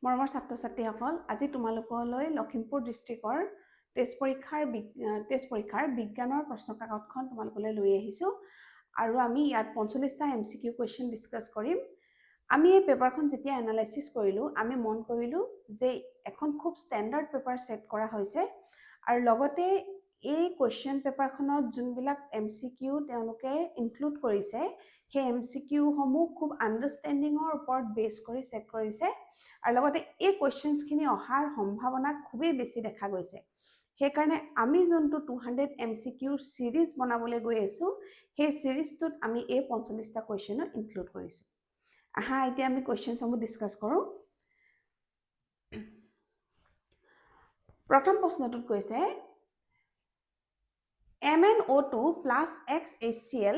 মৰমৰ ছাত্ৰ-ছাত্ৰীসকল, আজি তোমালোকলৈ লখিমপুৰ ডিষ্ট্ৰিক্টৰ টেষ্ট পৰীক্ষাৰ বিজ্ঞানৰ প্ৰশ্ন কাকতখন তোমালোকলৈ লৈ আহিছোঁ আৰু আমি ইয়াত 45টা MCQ কুৱেশ্যন ডিছকাছ কৰিম। আমি এই পেপাৰখন যেতিয়া এনালাইচিছ কৰিলোঁ, আমি মন কৰিলোঁ যে এখন খুব ষ্টেণ্ডাৰ্ড পেপাৰ ছেট কৰা হৈছে আৰু লগতে এই কুৱেশ্যন পেপাৰখনত যোনবিলাক MCQ তেওঁলোকে ইনক্লুড কৰিছে, সেই MCQ সমূহ খুব আণ্ডাৰষ্টেণ্ডিঙৰ ওপৰত বেছ কৰি ছেট কৰিছে আৰু লগতে এই কুৱেশ্যনছখিনি অহাৰ সম্ভাৱনা খুবেই বেছি দেখা গৈছে। সেইকাৰণে আমি যোনটো 200 MCQ চিৰিজ বনাবলৈ গৈ আছোঁ, সেই চিৰিজটোত আমি এই 45টা কুৱেশ্যনো ইনক্লুড কৰিছোঁ। আহা এতিয়া আমি কুৱেশ্যনসমূহ ডিছকাছ কৰোঁ। প্ৰথম প্ৰশ্নটোত কৈছে MnO2 প্লাছ XHCl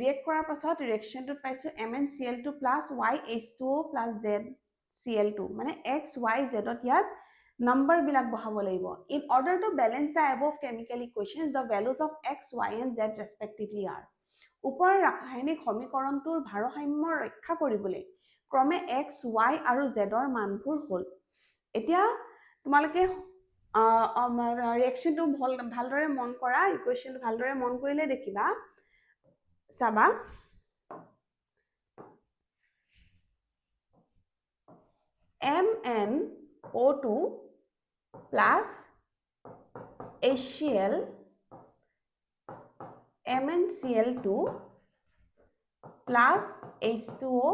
ৰিয়েক্ট কৰাৰ পাছত ৰিয়েকশ্যনটোত পাইছোঁ MnCl2 plus YH2O plus ZCl2, মানে X, Y, Z ইয়াত নম্বৰবিলাক বহাব লাগিব। In order to balance the above chemical equations, the values of X, Y, and Z respectively are. ওপৰৰ ৰাসায়নিক সমীকৰণটোৰ ভাৰসাম্য ৰক্ষা কৰিবলৈ ক্ৰমে X, Y আৰু Z ৰ মানবোৰ হ'ল। এতিয়া তোমালোকে ৰিয়েকশ্যনটো ভালদৰে মন কৰা, ইকুৱেশ্যনটো ভালদৰে মন কৰিলে দেখিবা, চাবা MnO2 plus HCl, MnCl2 plus H2O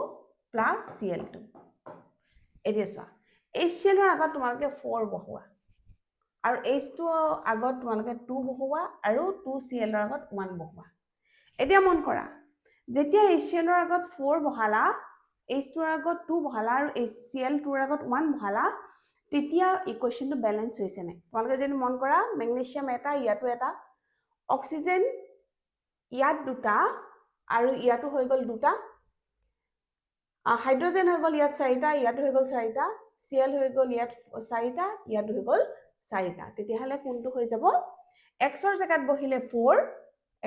plus Cl2। এতিয়া চোৱা, HCl ৰ আগত তোমালোকে 4 বহোৱা আৰু H2O আগত তোমালোকে 2 বহোৱা আৰু 2Cl ৰ আগত 1 বহোৱা। এতিয়া মন কৰা, যেতিয়া HCl ৰ আগত 4 বহালা, H2 ৰ আগত 2 বহালা আৰু Cl2 ৰ আগত 1 বহালা, তেতিয়া ইকুৱেশ্যনটো বেলেঞ্চ হৈছে নাই? তোমালোকে যদি মন কৰা, মেগনেছিয়াম এটা, ইয়াতো এটা, অক্সিজেন ইয়াত দুটা আৰু ইয়াতো হৈ গ'ল দুটা, হাইড্ৰজেন হৈ গ'ল ইয়াত 4টা, ইয়াতো হৈ গ'ল 4টা, Cl হৈ গ'ল ইয়াত 4টা, ইয়াতো হৈ গ'ল 4টা। তেতিয়াহ'লে কোনটো হৈ যাব? X ৰ জেগাত বহিলে 4,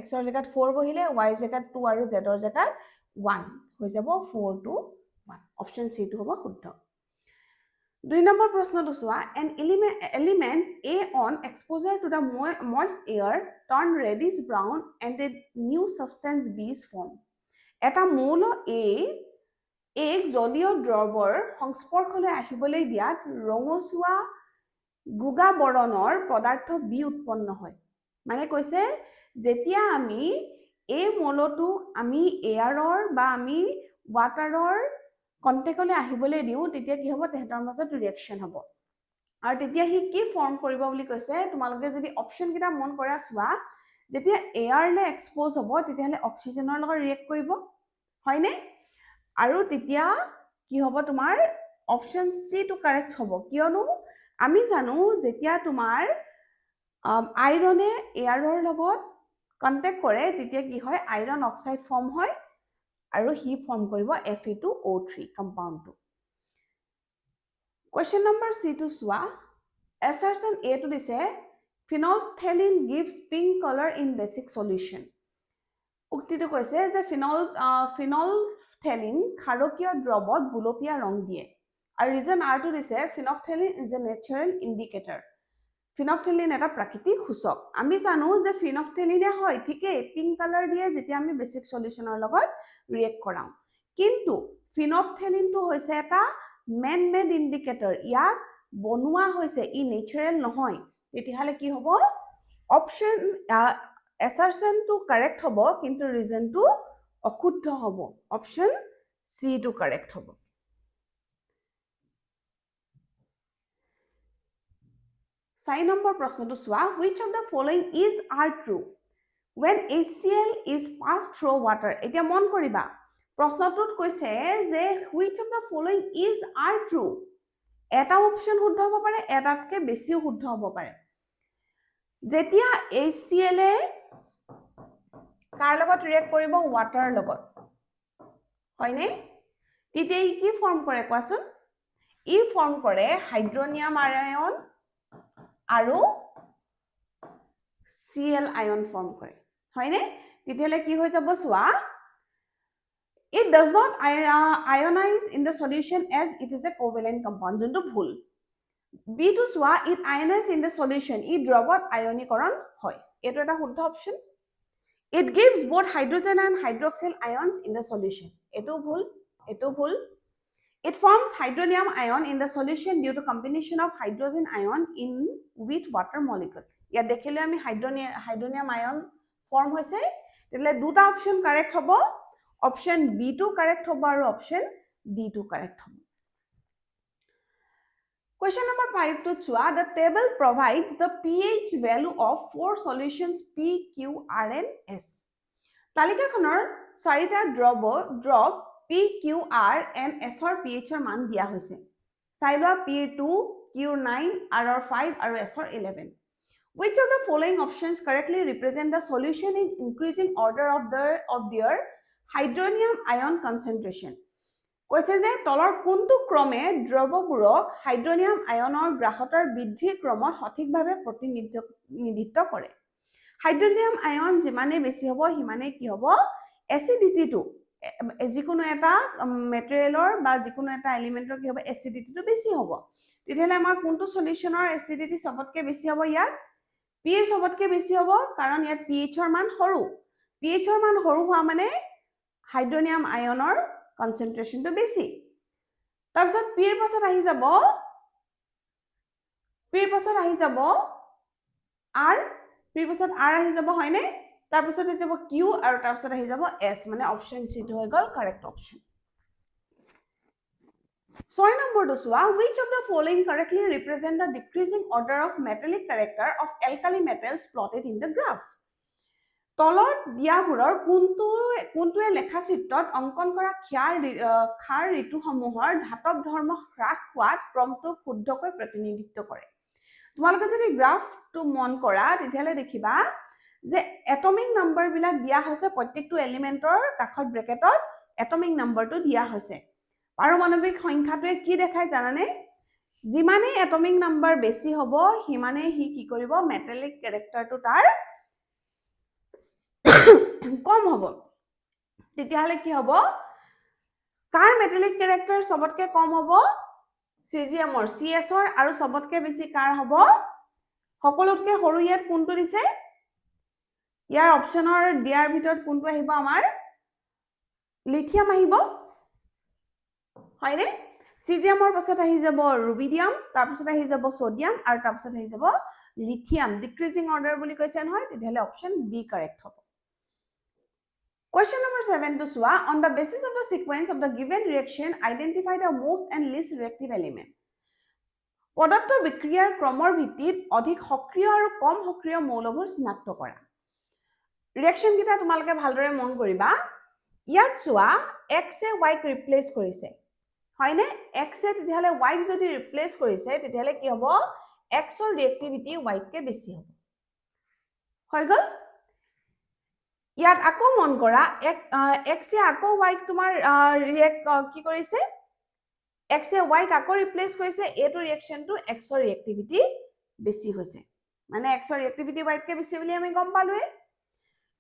X ৰ জেগাত 4 বহিলে, Y ৰ জেগাত 2 আৰু Z ৰ জেগাত 1 হৈ যাব, 4 to 1। অপশ্যন C টো হ'ব শুদ্ধ। 2 নম্বৰ প্ৰশ্নটো চোৱা, an element A on exposure to the moist air turn reddish brown and a new substance B is formed. এটা মৌল এক জলীয় দ্ৰৱৰ সংস্পৰ্শলৈ আহিবলৈ দিয়াত ৰঙচুৱা গুগা বৰণৰ পদাৰ্থ বি উৎপন্ন হয়। মানে কৈছে, যেতিয়া আমি এই মৌলটোক আমি এয়াৰৰ বা আমি ৱাটাৰৰ কণ্টেক্টলৈ আহিবলৈ দিওঁ, তেতিয়া কি হ'ব? তেহেঁতৰ মাজত ৰিয়েকশ্যন হ'ব আৰু তেতিয়া সি কি ফৰ্ম কৰিব বুলি কৈছে, তোমালোকে যদি অপশ্যনকেইটা মন কৰা চোৱা, যেতিয়া এয়াৰলৈ এক্সপ'জ হ'ব তেতিয়াহ'লে অক্সিজেনৰ লগত ৰিয়েক্ট কৰিব, হয়নে? আৰু তেতিয়া কি হ'ব? তোমাৰ অপশ্যন চি টো কাৰেক্ট হ'ব। কিয়নো আমি জানো যেতিয়া তোমাৰ আইৰণে এয়াৰৰ লগত কণ্টেক্ট কৰে, তেতিয়া কি হয়? আইৰণ অক্সাইড ফৰ্ম হয় আৰু সি ফৰ্ম কৰিব Fe2O3 কম্পাউণ্ডটো। কুৱেশ্যন নম্বৰ চি টো চোৱা, এছাৰশ্যন এ টো দিছে phenolphthalein gives pink colour in basic solution. উক্তিটো কৈছে যে ফিনলফথেলিন ক্ষাৰকীয় দ্ৰৱত গুলপীয়া ৰং দিয়ে আৰু ৰিজন আৰ টো দিছে ফিনলফথেলিন ইজ এ নেচাৰেল ইণ্ডিকেটৰ। ফিনলফথেলিন এটা প্ৰাকৃতিক সূচক। আমি জানো যে ফিনলফথেলিনে হয় ঠিকেই পিংক কালাৰ দিয়ে যেতিয়া আমি বেচিক সলিউশ্যনৰ লগত ৰিয়েক্ট কৰাওঁ, কিন্তু ফিনলফথেলিনটো হৈছে এটা মেন মেড ইণ্ডিকেটৰ, ইয়াক বনোৱা হৈছে, ই নেচাৰেল নহয়। তেতিয়াহ'লে কি হ'ব? অপশ্যন এছাৰশ্যনটো কাৰেক্ট হ'ব, কিন্তু ৰিজনটো অশুদ্ধ হ'ব। অপশ্যন চি টো কাৰেক্ট হ'ব। চাৰি নম্বৰ প্ৰশ্নটো চোৱা, which of the following is are true when HCl is passed through water? এতিয়া মন কৰিবা, প্ৰশ্নটোত কৈছে যে which of the following is are true, এটা অপশ্যন শুদ্ধ হ'ব পাৰে, এটাতকৈ বেছিও শুদ্ধ হ'ব পাৰে। যেতিয়া HCl এ কাৰ লগত ৰিয়েক্ট কৰিব? ৱাটাৰৰ লগত, হয়নে? তেতিয়া ই কি ফৰ্ম কৰে কোৱাচোন? ই ফৰ্ম কৰে হাইড্ৰনিয়াম আয়ন আৰু Cl আয়ন ফৰ্ম কৰে, হয়নে? তেতিয়াহ'লে কি হৈ যাব চোৱা, It does not ionize in the solution as it is a covalent compound. যোনটো ভুল বি টু চোৱা it ionize in the solution ই দ্ৰৱত আয়নীকৰণ হয় এইটো এটা শুদ্ধ option it gives both hydrogen and hydroxyl ions in the solution এইটো ভুল it forms hydronium ion in the solution due to combination of hydrogen ion in with water molecule ইয়াত দেখিলে আমি hydronium ion form হৈছে তেলে দুটা option correct হ'ব option B2 correct hobo aru option D2 correct hobo. Question number 5 to chua the table provides the pH value of four solutions P, Q, R and S. Talika khonor charita drop P, Q, R and S or pH or মান দিয়া হৈছে. Sailwa P2, Q9, R or 5 aru S or 11. Which of the following options correctly represent the solution in increasing order of their hydronium ion concentration কৈছে যে তলৰ কোনটো ক্ৰমে দ্ৰৱবোৰক hydronium আয়নৰ গ্ৰাহতৰ বৃদ্ধিৰ ক্ৰমত সঠিকভাৱে প্ৰতিনিধিত্ব কৰে হাইড্ৰনিয়াম আয়ন যিমানে বেছি হ'ব হিমানে কি হ'ব এসিডিটিটো যিকোনো এটা মেটেৰিয়েলৰ বা যিকোনো এটা এলিমেন্টৰ কি হ'ব এসিডিটিটো বেছি হ'ব তেতিয়ালে আমাৰ কোনটো সলিউশনৰ এসিডিটি সবতকে বেছি হ'ব ইয়াত pH সবতকে বেছি হ'ব কাৰণ ইয়াত pH ৰ মান সৰু pH ৰ মান সৰু হোৱা মানে হাইড্ৰোনিয়াম আয়নৰ কনসেন্ট্ৰেশনটো বেছি তাৰপিছত p ৰ পাছত আহি যাব r p ৰ পাছত r আহি যাব হয়নে তাৰপিছত আহি যাব q আৰু তাৰপিছত আহি যাব s মানে অপচন c টো হৈ গল কাৰেক্ট অপচন 6 নম্বৰ টো চোৱা which of the following correctly represent the decreasing order of metallic character of alkali metals plotted in the graph তলত দিয়াবোৰৰ কোনটোৱে লেখাচিত্ৰত অঙ্কন কৰা ক্ষাৰ ঋতুসমূহৰ ধাতব ধৰ্ম হ্ৰাস হোৱাত ক্ৰমটো শুদ্ধকৈ প্ৰতিনিধিত্ব কৰে তোমালোকে যদি গ্ৰাফটো মন কৰা তেতিয়ালে দেখিবা যে এটমিক নম্বৰ বিলাক দিয়া হৈছে প্ৰত্যেকটো এলিমেন্টৰ কাষত ব্ৰেকেটত এটমিক নম্বৰটো দিয়া হৈছে পাৰমাণৱিক সংখ্যাটোৱে কি দেখায় জানানে যিমানে এটমিক নম্বৰ বেছি হ'ব হিমানে হি কি কৰিব মেটালিক ক্যাৰেক্টাৰটো তাৰ কম হ'ব তেতিয়ালে কি হ'ব কাৰ মেটালিক ক্যাৰেক্টাৰ সবতকে কম হ'ব সিজিএমৰ সিএছৰ আৰু সবতকে বেছি কাৰ হ'ব সকলোতকে সৰু ইয়াত কোনটো দিছে ইয়াৰ অপচনৰ দিয়াৰ ভিতৰত কোনটো আহিব আমাৰ লিথিয়াম আহিব হয়নে সিজিএমৰ পাছত আহি যাব ৰুবিডিয়াম তাৰ পাছত আহি যাব সোডিয়াম আৰু তাৰ পাছত আহি যাব লিথিয়াম ডিক্ৰিজিং অৰ্ডাৰ বুলি কৈছে নহয় তেতিয়ালে অপচন বি কাৰেক্ট হ'ব Question number 7 to Swa, on the basis of the sequence of the given reaction, identify the most and least reactive element. পদাৰ্থ বিক্ৰিয়াৰ ক্ৰমৰ ভিত্তিত অধিক সক্ৰিয় আৰু কম সক্ৰিয় মৌলবোৰ চিনাক্ত কৰা। ৰিঅ্যাকশন কিটা তোমালোকে ভালদৰে মন কৰিবা। ইয়াত চোৱা x এ y ক ৰিপ্লেস কৰিছে। হয়নে? x এ তেতিয়াহলে y ক যদি ৰিপ্লেস কৰিছে তেতিয়াহলে কি হ'ব? x ৰ ৰিএক্টিভিটি y কে বেছি হ'ব। হৈ গল? ইয়াত আকৌ মন কৰা x এ আকৌ y ক তোমাৰ কি কৰিছে x এ y ক আকৌ ৰিপ্লেস কৰিছে এটো ৰিঅ্যাকশনটো x ৰ ৰিএক্টিভিটি বেছি হৈছে মানে x ৰ ৰিএক্টিভিটি y কে বেছি বুলি আমি গম পালোৱে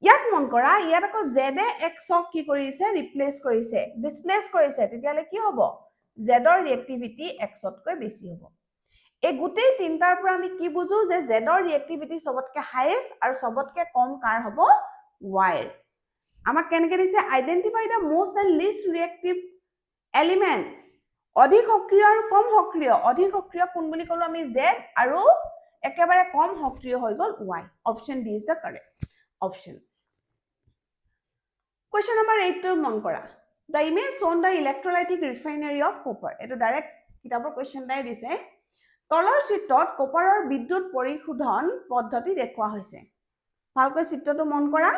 ইয়াত মন কৰা ইয়াত আকৌ z এ x ক কি কৰিছে ৰিপ্লেস কৰিছে ডিসপ্লেস কৰিছে তেতিয়ালে কি হ'ব z ৰ ৰিএক্টিভিটি x তকৈ বেছি হ'ব এই গুটেই তিনটাৰ পৰা আমি কি বুজো যে z ৰ ৰিএক্টিভিটি সবতকে হাইয়েস্ট আৰু সবতকে কম কাৰ হ'ব y আমাক কেনেকৈ দিছে identify the most and least reactive element অধিক সক্ৰিয় আৰু কম সক্ৰিয় অধিক সক্ৰিয় কোন বুলি কলো আমি z আৰু একেবাৰে কম সক্ৰিয় হৈ গল y option D is the correct option Question number 8 to মন কৰা the image shown the electrolytic refinery of copper এটো ডাইৰেক্ট কিতাপৰ কোৱেশ্চন দাই দিছে তলৰ চিত্ৰত কপাৰৰ বিদ্যুৎ পৰিশোধন পদ্ধতি দেখুৱা হৈছে ভালকৈ চিত্ৰটো মন কৰা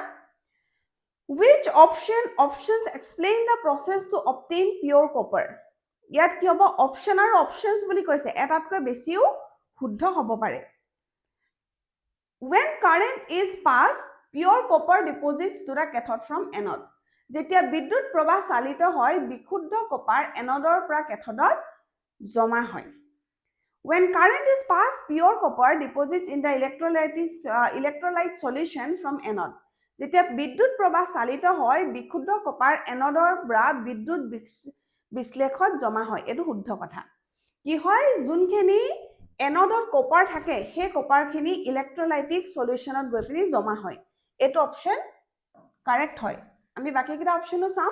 which options explain the process to obtain pure copper ইয়াত কি হ'ব অপচন আৰু অপচনস বুলি কৈছে এটাতকৈ বেছিও শুদ্ধ হ'ব পাৰে when current is passed pure copper deposits to the cathode from anode যেতিয়া বিদ্যুৎ প্ৰবাহ চালিত হয় বিশুদ্ধ কপাৰ এনডৰ পৰা কেথডত জমা হয় When current is passed, pure copper deposits in the electrolyte solution from anode. যেতিয়া বিদ্যুৎ প্ৰবাহ চালিত হয় বিশুদ্ধ কপাৰ এনডৰ পৰা বিদ্যুৎ বিশ্লেষত জমা হয় এটো শুদ্ধ কথা কি হয় যোনখিনি এনডত কপাৰ থাকে সেই কপাৰখিনি ইলেক্ট্ৰোলাইটিক সলিউশনত গৈ পিনি জমা হয় এটো অপচন কাৰেক্ট হয় আমি বাকি কিটা অপচনো চাম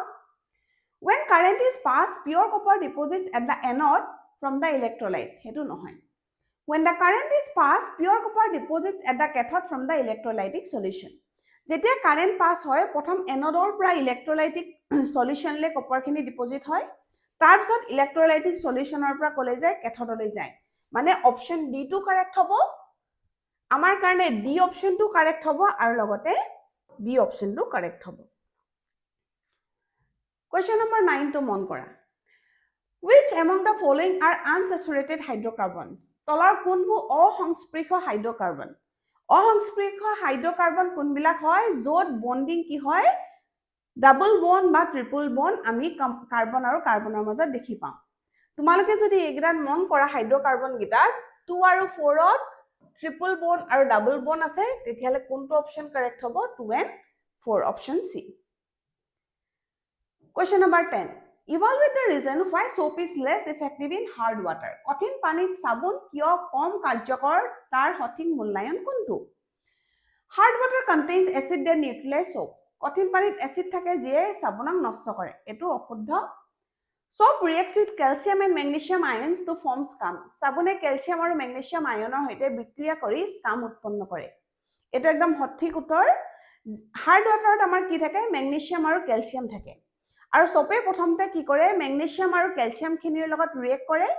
when current is passed pure copper deposits at the anode from the electrolyte হেতু নহয় when the current is passed pure copper deposits at the cathode from the electrolytic solution যেতিয়া কারেন্ট পাস হয় প্রথম এনডৰ পৰা ইলেক্ট্ৰোলাইটিক সলিউশনলে কপাৰখিনি ডিপোজিট হয় তাৰ পিছত ইলেক্ট্ৰোলাইটিক সলিউশনৰ পৰা কলে যায় ক্যাথডলৈ যায় মানে অপশন ডি টু কাৰেক্ট হ'ব আমাৰ কাৰণে ডি অপশনটো কাৰেক্ট হ'ব আৰু লগতে বি অপশনটো কাৰেক্ট হ'ব Question number 9 to মন কৰা Which among the following are unsaturated hydrocarbons? তলৰ কোনবোৰ অসংস্পৃশ হাইড্ৰকাৰ্বন অসংস্পৃশ হাইড্ৰকাৰ্বন কোনবিলাক হয় য'ত বন্ডিং কি হয় ডাবল বন্ড বা ট্ৰিপল বন্ড আমি কাৰ্বন আৰু কাৰ্বনৰ মাজত দেখি পাওঁ তোমালোকে যদি এগ্ৰান মন কৰা হাইড্ৰকাৰ্বন গিটাৰ 2 আৰু 4 ত ট্ৰিপল বন্ড আৰু ডাবল বন্ড আছে তেতিয়ালে কোনটো অপচন কাৰেক্ট হ'ব 2 and 4 option C Question number 10. Evaluate the reason why soap is less effective in hard water. কঠিন পানীত সাবুন কিয় কম কাৰ্যকৰ তাৰ সঠিক মূল্যায়ন কোনটো? Hard water contains acid that neutralize soap. কঠিন পানীত এসিড থাকে যিয়ে সাবুনক নষ্ট কৰে এটো অশুদ্ধ Soap reacts with calcium and magnesium ions to form scum. সাবুনে ক্যালসিয়াম আৰু ম্যাগনেসিয়াম আয়নৰ সৈতে বিক্ৰিয়া কৰি স্কাম উৎপন্ন কৰে এটো একদম সঠিক উত্তৰ হাৰ্ড ওয়াটাৰত আমাৰ কি থাকে ম্যাগনেসিয়াম আৰু ক্যালসিয়াম থাকে আৰু সোপে প্ৰথমতে কি কৰে ম্যাগনেসিয়াম আৰু ক্যালসিয়াম খিনিৰ লগত ৰিয়েক্ট কৰে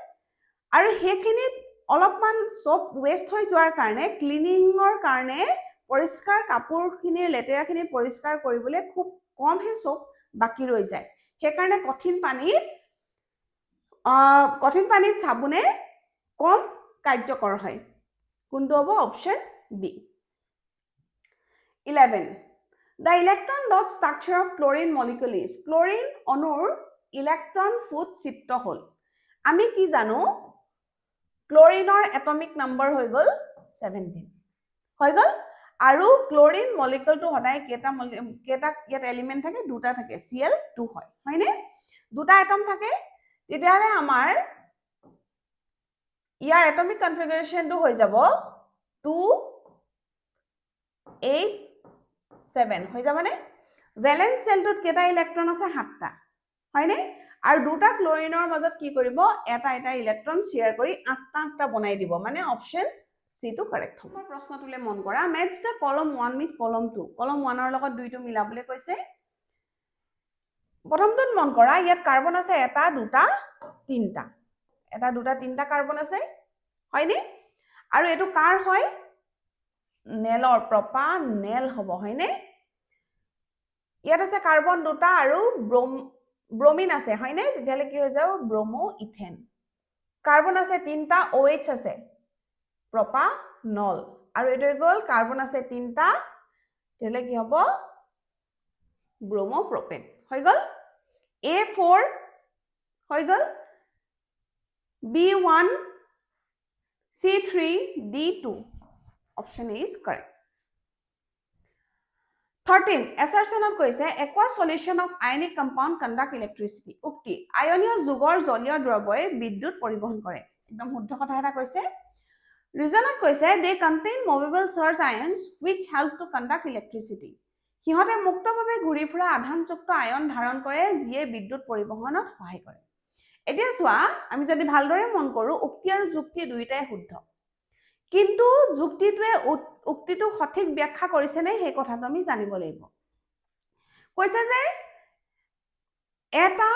আৰু হেখিনিত অলপমান সোপ ওয়েস্ট হৈ যোৱাৰ কাৰণে ক্লিনিংৰ কাৰণে পৰিষ্কাৰ কাপোৰখিনিৰ লেতেৰাখিনি পৰিষ্কাৰ কৰিবলৈ খুব কমহে সোপ বাকি ৰৈ যায় হেকাৰণে কঠিন পানীত সাবুনে কম কাৰ্যকৰ হয় কোনটো হ'ব option B 11 The electron dot structure of chlorine molecule is chlorine অণুৰ ইলেক্ট্ৰন ফুট চিত্ৰ হল আমি কি জানো ক্লোৰিনৰ এটমিক নাম্বাৰ হৈ গল 17 হৈ গল আৰু ক্লোৰিন মলিকিউলটো সদায় কেটা ইয়াত এলিমেন্ট থাকে দুটা থাকে Cl2 হয় হয়নে দুটা এটম থাকে তেতিয়ালে আমাৰ ইয়াৰ এটমিক কনফিগাৰেশনটো হৈ যাব 2 8 7 হৈ যাবনে ভ্যালেন্স সেলটোত কেটা ইলেক্ট্ৰন আছে 7টা হয়নে আৰু দুটা ক্লোৰিনৰ মাজত কি কৰিব এটা ইলেক্ট্ৰন শেয়াৰ কৰি 8টা বনাই দিব মানে অপচন সি টু কাৰেক্ট হ'ব প্ৰশ্নটোলে মন কৰা মেচ দা কলম 1 উইথ কলম 2 কলম 1 ৰ লগত দুইটো মিলাবলৈ কৈছে প্ৰথমটোত মন কৰা ইয়াত কাৰ্বন আছে এটা দুটা তিনটা এটা দুটা তিনটা কাৰ্বন আছে হয়নে আৰু এটো কাৰ হয় নেলৰ প্ৰপা নেল হ'ব হয়নে ইয়াত আছে কাৰ্বন দুটা আৰু ব্ৰোমিন আছে হয়নে তেতিয়ালে কি হৈ যাব ব্ৰোমো ইথেন কাৰ্বন আছে তিনটা OH আছে প্ৰপা নল আৰু এটো গল কাৰ্বন আছে তিনটা তেতিয়ালে কি হ'ব ব্ৰোমো প্ৰপেন হৈ গল A4 হৈ গল B1 C3 D2 option A is correct 13 assertion of কৈছে aqueous solution of ionic compound conduct electricity উক্তি আয়নীয় যুগৰ জলীয় দ্ৰৱই বিদ্যুৎ পৰিবহন কৰে একদম শুদ্ধ কথা এটা কৈছে ৰিজনত কৈছে they contain movable charge ions which help to conduct electricity হিহতে মুক্তভাৱে ঘূৰি ফুৰা আধানযুক্ত আয়ন ধাৰণ কৰে যিয়ে বিদ্যুৎ পৰিবহনত সহায় কৰে এতিয়া চোৱা আমি যদি ভালদৰে মন কৰো উক্তি আৰু যুক্তি দুইটাই শুদ্ধ কিন্তু যুক্তিটোৱে উক্তিটো সঠিক ব্যাখ্যা কৰিছে নে সেই কথাটো আমি জানিব লাগিব কৈছে যে এটা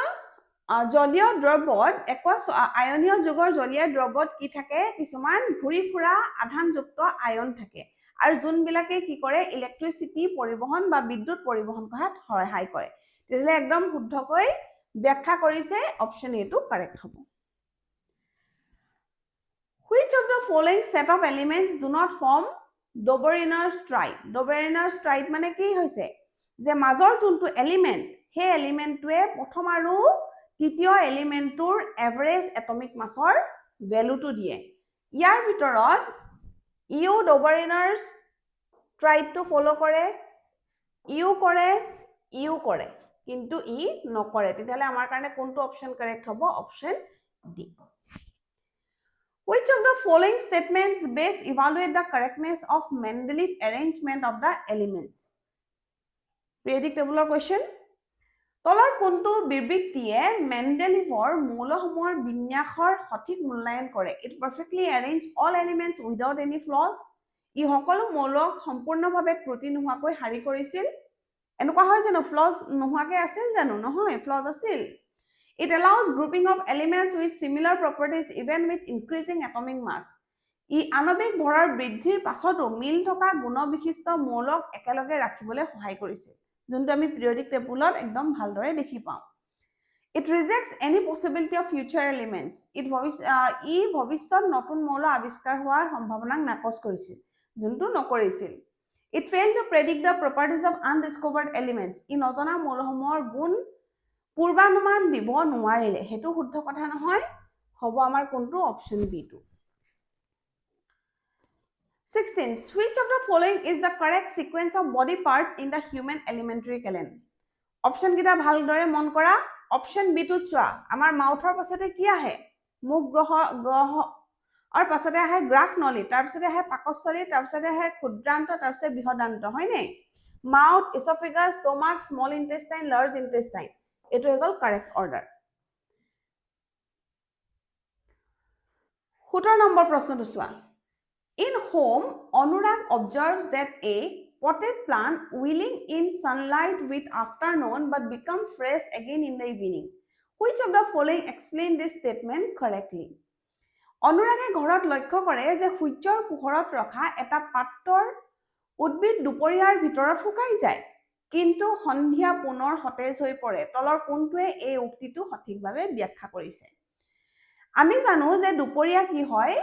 জলীয় দ্ৰৱত একোয়াস আয়নীয় যুগৰ জলীয় দ্ৰৱত কি থাকে কিছুমান ঘূৰি ফুৰা আধানযুক্ত আয়ন থাকে আৰু যোনবিলাকে কি কৰে ইলেক্ট্ৰিসিটি পৰিবহন বা বিদ্যুৎ পৰিবহন কৰাত সহায় কৰে তেতিয়ালে একদম শুদ্ধকৈ ব্যাখ্যা কৰিছে অপচন এ টো কাৰেক্ট হ'ব Which of the following set of elements do not form Dobereiner stride? Dobereiner stride মানে কি হৈছে যে মাজৰ যোনটো এলিমেন্ট হে এলিমেন্টটোৱে প্ৰথম আৰু তৃতীয় এলিমেন্টৰ এভাৰেজ এটমিক মাছৰ ভ্যালুটো দিয়ে ইয়াৰ ভিতৰত ইউ Dobereiner stride টো ফলো কৰে ইউ কৰে কিন্তু ই নকৰে তেতিয়াহলে আমাৰ কাৰণে কোনটো অপচন কাৰেক্ট হ'ব option D Which of the following statements best evaluate the correctness of Mendeleev arrangement of the elements? Periodic table question. তলৰ কোনটো বিবৃতিয়ে মেণ্ডেলিভৰ মৌলসমূহৰ বিন্যাসৰ সঠিক মূল্যায়ন কৰে? It perfectly arranged all elements without any flaws. ই সকলো মৌলক সম্পূৰ্ণভাৱে ত্ৰুটি নোহোৱাকৈ শাৰী কৰিছিল। এনেকুৱা হয় জানো ফ্লজ নোহোৱাকৈ আছিল জানো? নহয়, ফ্লজ আছিল। It allows grouping of elements with similar properties even with increasing atomic mass. ই আণৱিক ভৰৰ বৃদ্ধিৰ পাছতো মিল থকা গুণবিশিষ্ট মৌলক একেলগে ৰাখিবলৈ সহায় কৰিছিল যোনটো আমি পিৰিয়ডিক টেবুলত একদম ভালদৰে দেখি পাওঁ It rejects any possibility of future elements. ই ভৱিষ্যত নতুন মৌল আৱিষ্কাৰ হোৱাৰ সম্ভাৱনাক নাকচ কৰিছিল যোনটো নকৰিছিল It failed to predict the properties of undiscovered elements. ই নজনা মৌলসমূহৰ গুণ পূৰ্বানুমান দিব নোৱাৰিলে হেতু শুদ্ধ কথা নহয় হ'ব আমাৰ কোনটো option B to 16 which of the following is the correct sequence of body parts in the human elementary calendar option কিটা ভালদৰে মন কৰা অপচন বি টু চোৱা আমাৰ মাউথৰ পাছতে কি আহে মুখ গ্ৰহ আৰু পাছতে আহে গ্ৰাফ নলী তাৰ পাছতে আহে পাকস্থলী তাৰ পাছতে আহে ক্ষুদ্ৰান্ত তাৰ পাছতে বৃহদান্ত হয় নে মাউথ ইছফেগাছ ষ্টমাক স্মল ইন্টেষ্টাইন লাৰ্জ ইন্টেষ্টাইন এটো হ'ল কাৰেক্ট অৰ্ডাৰ 17 নম্বৰ প্ৰশ্নটো চোৱা In home, Anurag observes that a potted plant willing in sunlight with afternoon but become fresh again in the evening. Which of the following explain this statement correctly? Anurage ঘৰত লক্ষ্য কৰে যে সূৰ্যৰ পোহৰত ৰখা এটা পাত্ৰৰ উদ্ভিদ দুপৰীয়াৰ ভিতৰত শুকাই যায় কিন্তু সন্ধিয়া পুনৰ সতেজ হৈ পৰে তলৰ কোনটোৱে এই উক্তিটো সঠিকভাৱে ব্যাখ্যা কৰিছে আমি জানো যে দুপৰীয়া কি হয়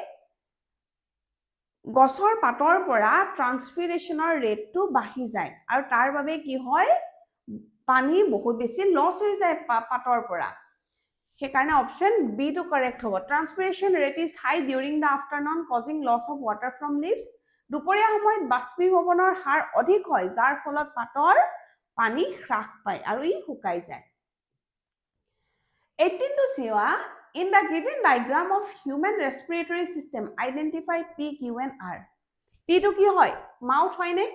গছৰ পাতৰ পৰা ট্ৰান্সপিৰেচনৰ ৰেটটো বাঢ়ি যায় আৰু তাৰ বাবে কি হয় পানী বহুত বেছি লছ হৈ যায় পাতৰ পৰা সেই কাৰণে অপচন বি টু কাৰেক্ট হ'ব transpiration rate is high during the afternoon causing loss of water from leaves দুপৰীয়া সময়ত বাষ্পীভৱনৰ হাৰ অধিক হয় যাৰ ফলত পাতৰ পানী হ্ৰাস পায় আৰু ই শুকাই যায় 18 to চোৱা In the given diagram of human respiratory system, identify P, Q and R. P to কি হয়? Mouth হয় নে?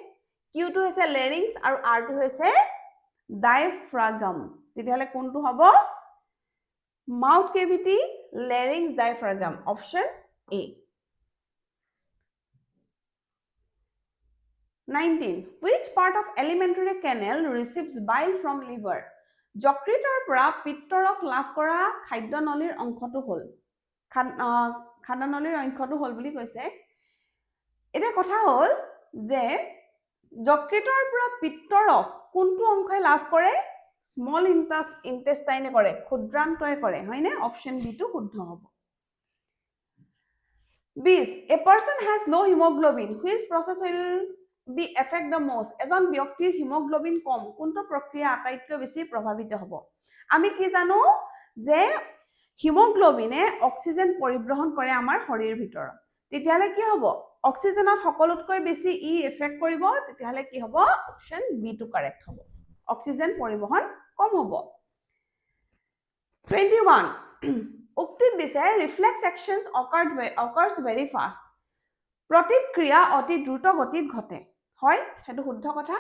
Q to হৈছে larynx আৰু R to হৈছে diaphragm. তেতিয়াহলে কোনটো হ'ব? Mouth cavity, larynx, diaphragm. Option A. 19. Which part of alimentary canal receives bile from liver? যকৃতৰ পৰা পিত্তৰক লাভ কৰা খাদ্যনলীৰ অংশটো হ'ল খাদ্যনলীৰ অংশটো হ'ল বুলি কৈছে এটা কথা হ'ল যে যকৃতৰ পৰা পিত্তৰক কোনটো অংশই লাভ কৰে স্মল ইন্টেষ্টাইনে কৰে ক্ষুদ্ৰান্তয়ে কৰে হয়নে অপচন বি টু শুদ্ধ হ'ব 20 A person has low hemoglobin which process will be affect the most এজন ব্যক্তিৰ হিমোগ্লোবিন কম কোনটো প্ৰক্ৰিয়া আটাইতকৈ বেছি প্ৰভাৱিত হ'ব আমি কি জানো যে হিমোগ্লোবিনে অক্সিজেন পৰিবহন কৰে আমাৰ শৰীৰৰ ভিতৰত তেতিয়ালে কি হ'ব অক্সিজেনত সকলোতকৈ বেছি ই এফেক্ট কৰিব তেতিয়ালে কি হ'ব অপচন বি টু কাৰেক্ট হ'ব অক্সিজেন পৰিবহন কম হ'ব 21 উক্তিত দিছে reflex actions occurs very fast প্ৰতিক্ৰিয়া অতি দ্ৰুত গতিত ঘটে হয় হেতু শুদ্ধ কথা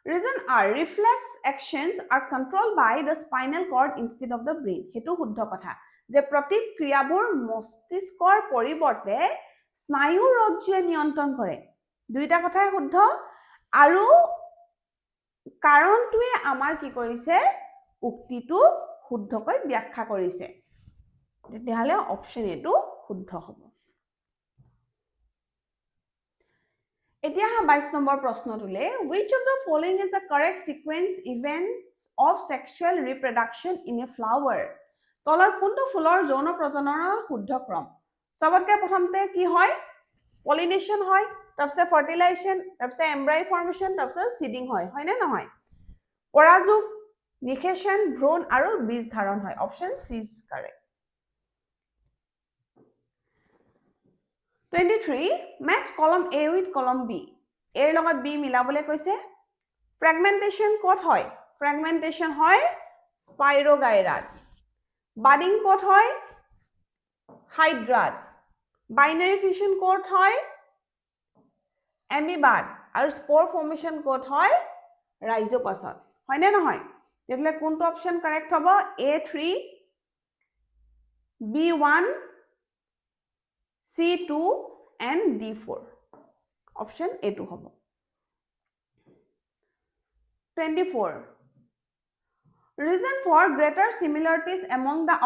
Reason are reflex actions are controlled by the spinal cord instead of the brain. হেতু শুদ্ধ কথা যে প্ৰতিক্ৰিয়াবোৰ মস্তিষ্কৰ পৰিৱৰ্তে স্নায়ু ৰজ্জুৱে নিয়ন্ত্ৰণ কৰে দুইটা কথাই শুদ্ধ আৰু কাৰণটোৱে আমাৰ কি কৰিছে উক্তিটো শুদ্ধকৈ ব্যাখ্যা কৰিছে তেতিয়াহলে অপচন এ টো শুদ্ধ হ'ব এতিয়া 22 number প্ৰশ্নটোলে which of the following is the correct sequence events of sexual reproduction in a flower তলৰ কোনটো ফুলৰ যৌন প্ৰজননৰ শুদ্ধ ক্ৰম সবতকৈ প্ৰথমতে কি হয় পলিনেশন হয় তাৰপিছত ফাৰ্টিলাইজেশন তাৰপিছত এমব্ৰায়ো ফৰ্মেশন তাৰপিছত সিডিং হয় নে নহয় পৰাযোগ নিষেচন ভ্ৰূণ আৰু বীজ ধাৰণ হয় option C is correct 23 match column A with column B এৰ লগত B মিলাবলৈ কৈছে ফ্ৰেগমেন্টেশন ক'ত হয় ফ্ৰেগমেন্টেশন হয় স্পাইৰোগাইৰাত বাডিং ক'ত হয় হাইড্ৰাত বাইনাৰী ফিশন ক'ত হয় এমিবাত আৰু স্প'ৰ ফৰ্মেশন ক'ত হয় ৰাইজোপাছত হয়নে নহয় তেতিয়াহ'লে কোনটো অপশন কাৰেক্ট হ'ব A3 B1 C2 and D4 option A2 হ'ব 24 reason for greater similarities among the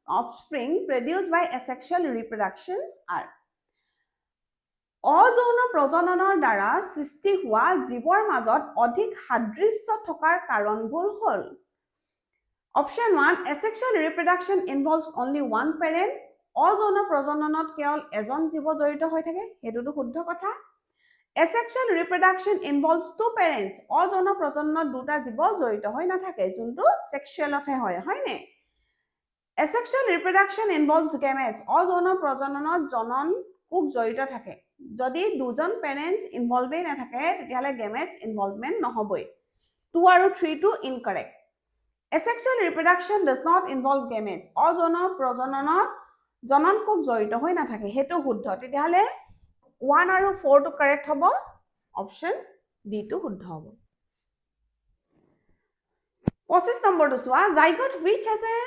offspring produced by asexual reproductions are অযৌন প্ৰজননৰ দ্বাৰা সৃষ্টি হোৱা জীৱৰ মাজত অধিক সাদৃশ্য থকাৰ কাৰণবোৰ হ'ল option 1 asexual reproduction involves only one parent অযৌন প্ৰজননত কেৱল এজন জীৱ জড়িত হৈ থাকে হেতুটো শুদ্ধ কথা asexual reproduction involves two parents অযৌন প্ৰজননত দুটা জীৱ জড়িত হৈ নাথাকে যোনটো সেক্সুৱেলতহে হয় হয়নে asexual reproduction involves gametes অযৌন প্ৰজননত জনন কোষ জড়িত থাকে যদি দুজন পেৰেন্টস ইনভলভে নাথাকে তেতিয়াহলে গেমেটস ইনভলভমেন্ট নহবই 2 আৰু 3 টো incorrect asexual reproduction does not involve gametes অযৌন প্ৰজননত জনন কোষ জড়িত হৈ নাথাকে হেতু শুদ্ধ তেতিয়াহলে 1 আৰু 4 টো কাৰেক্ট হ'ব অপশন ডি টো শুদ্ধ হ'ব 25 নম্বৰটো চোৱা zygote which has a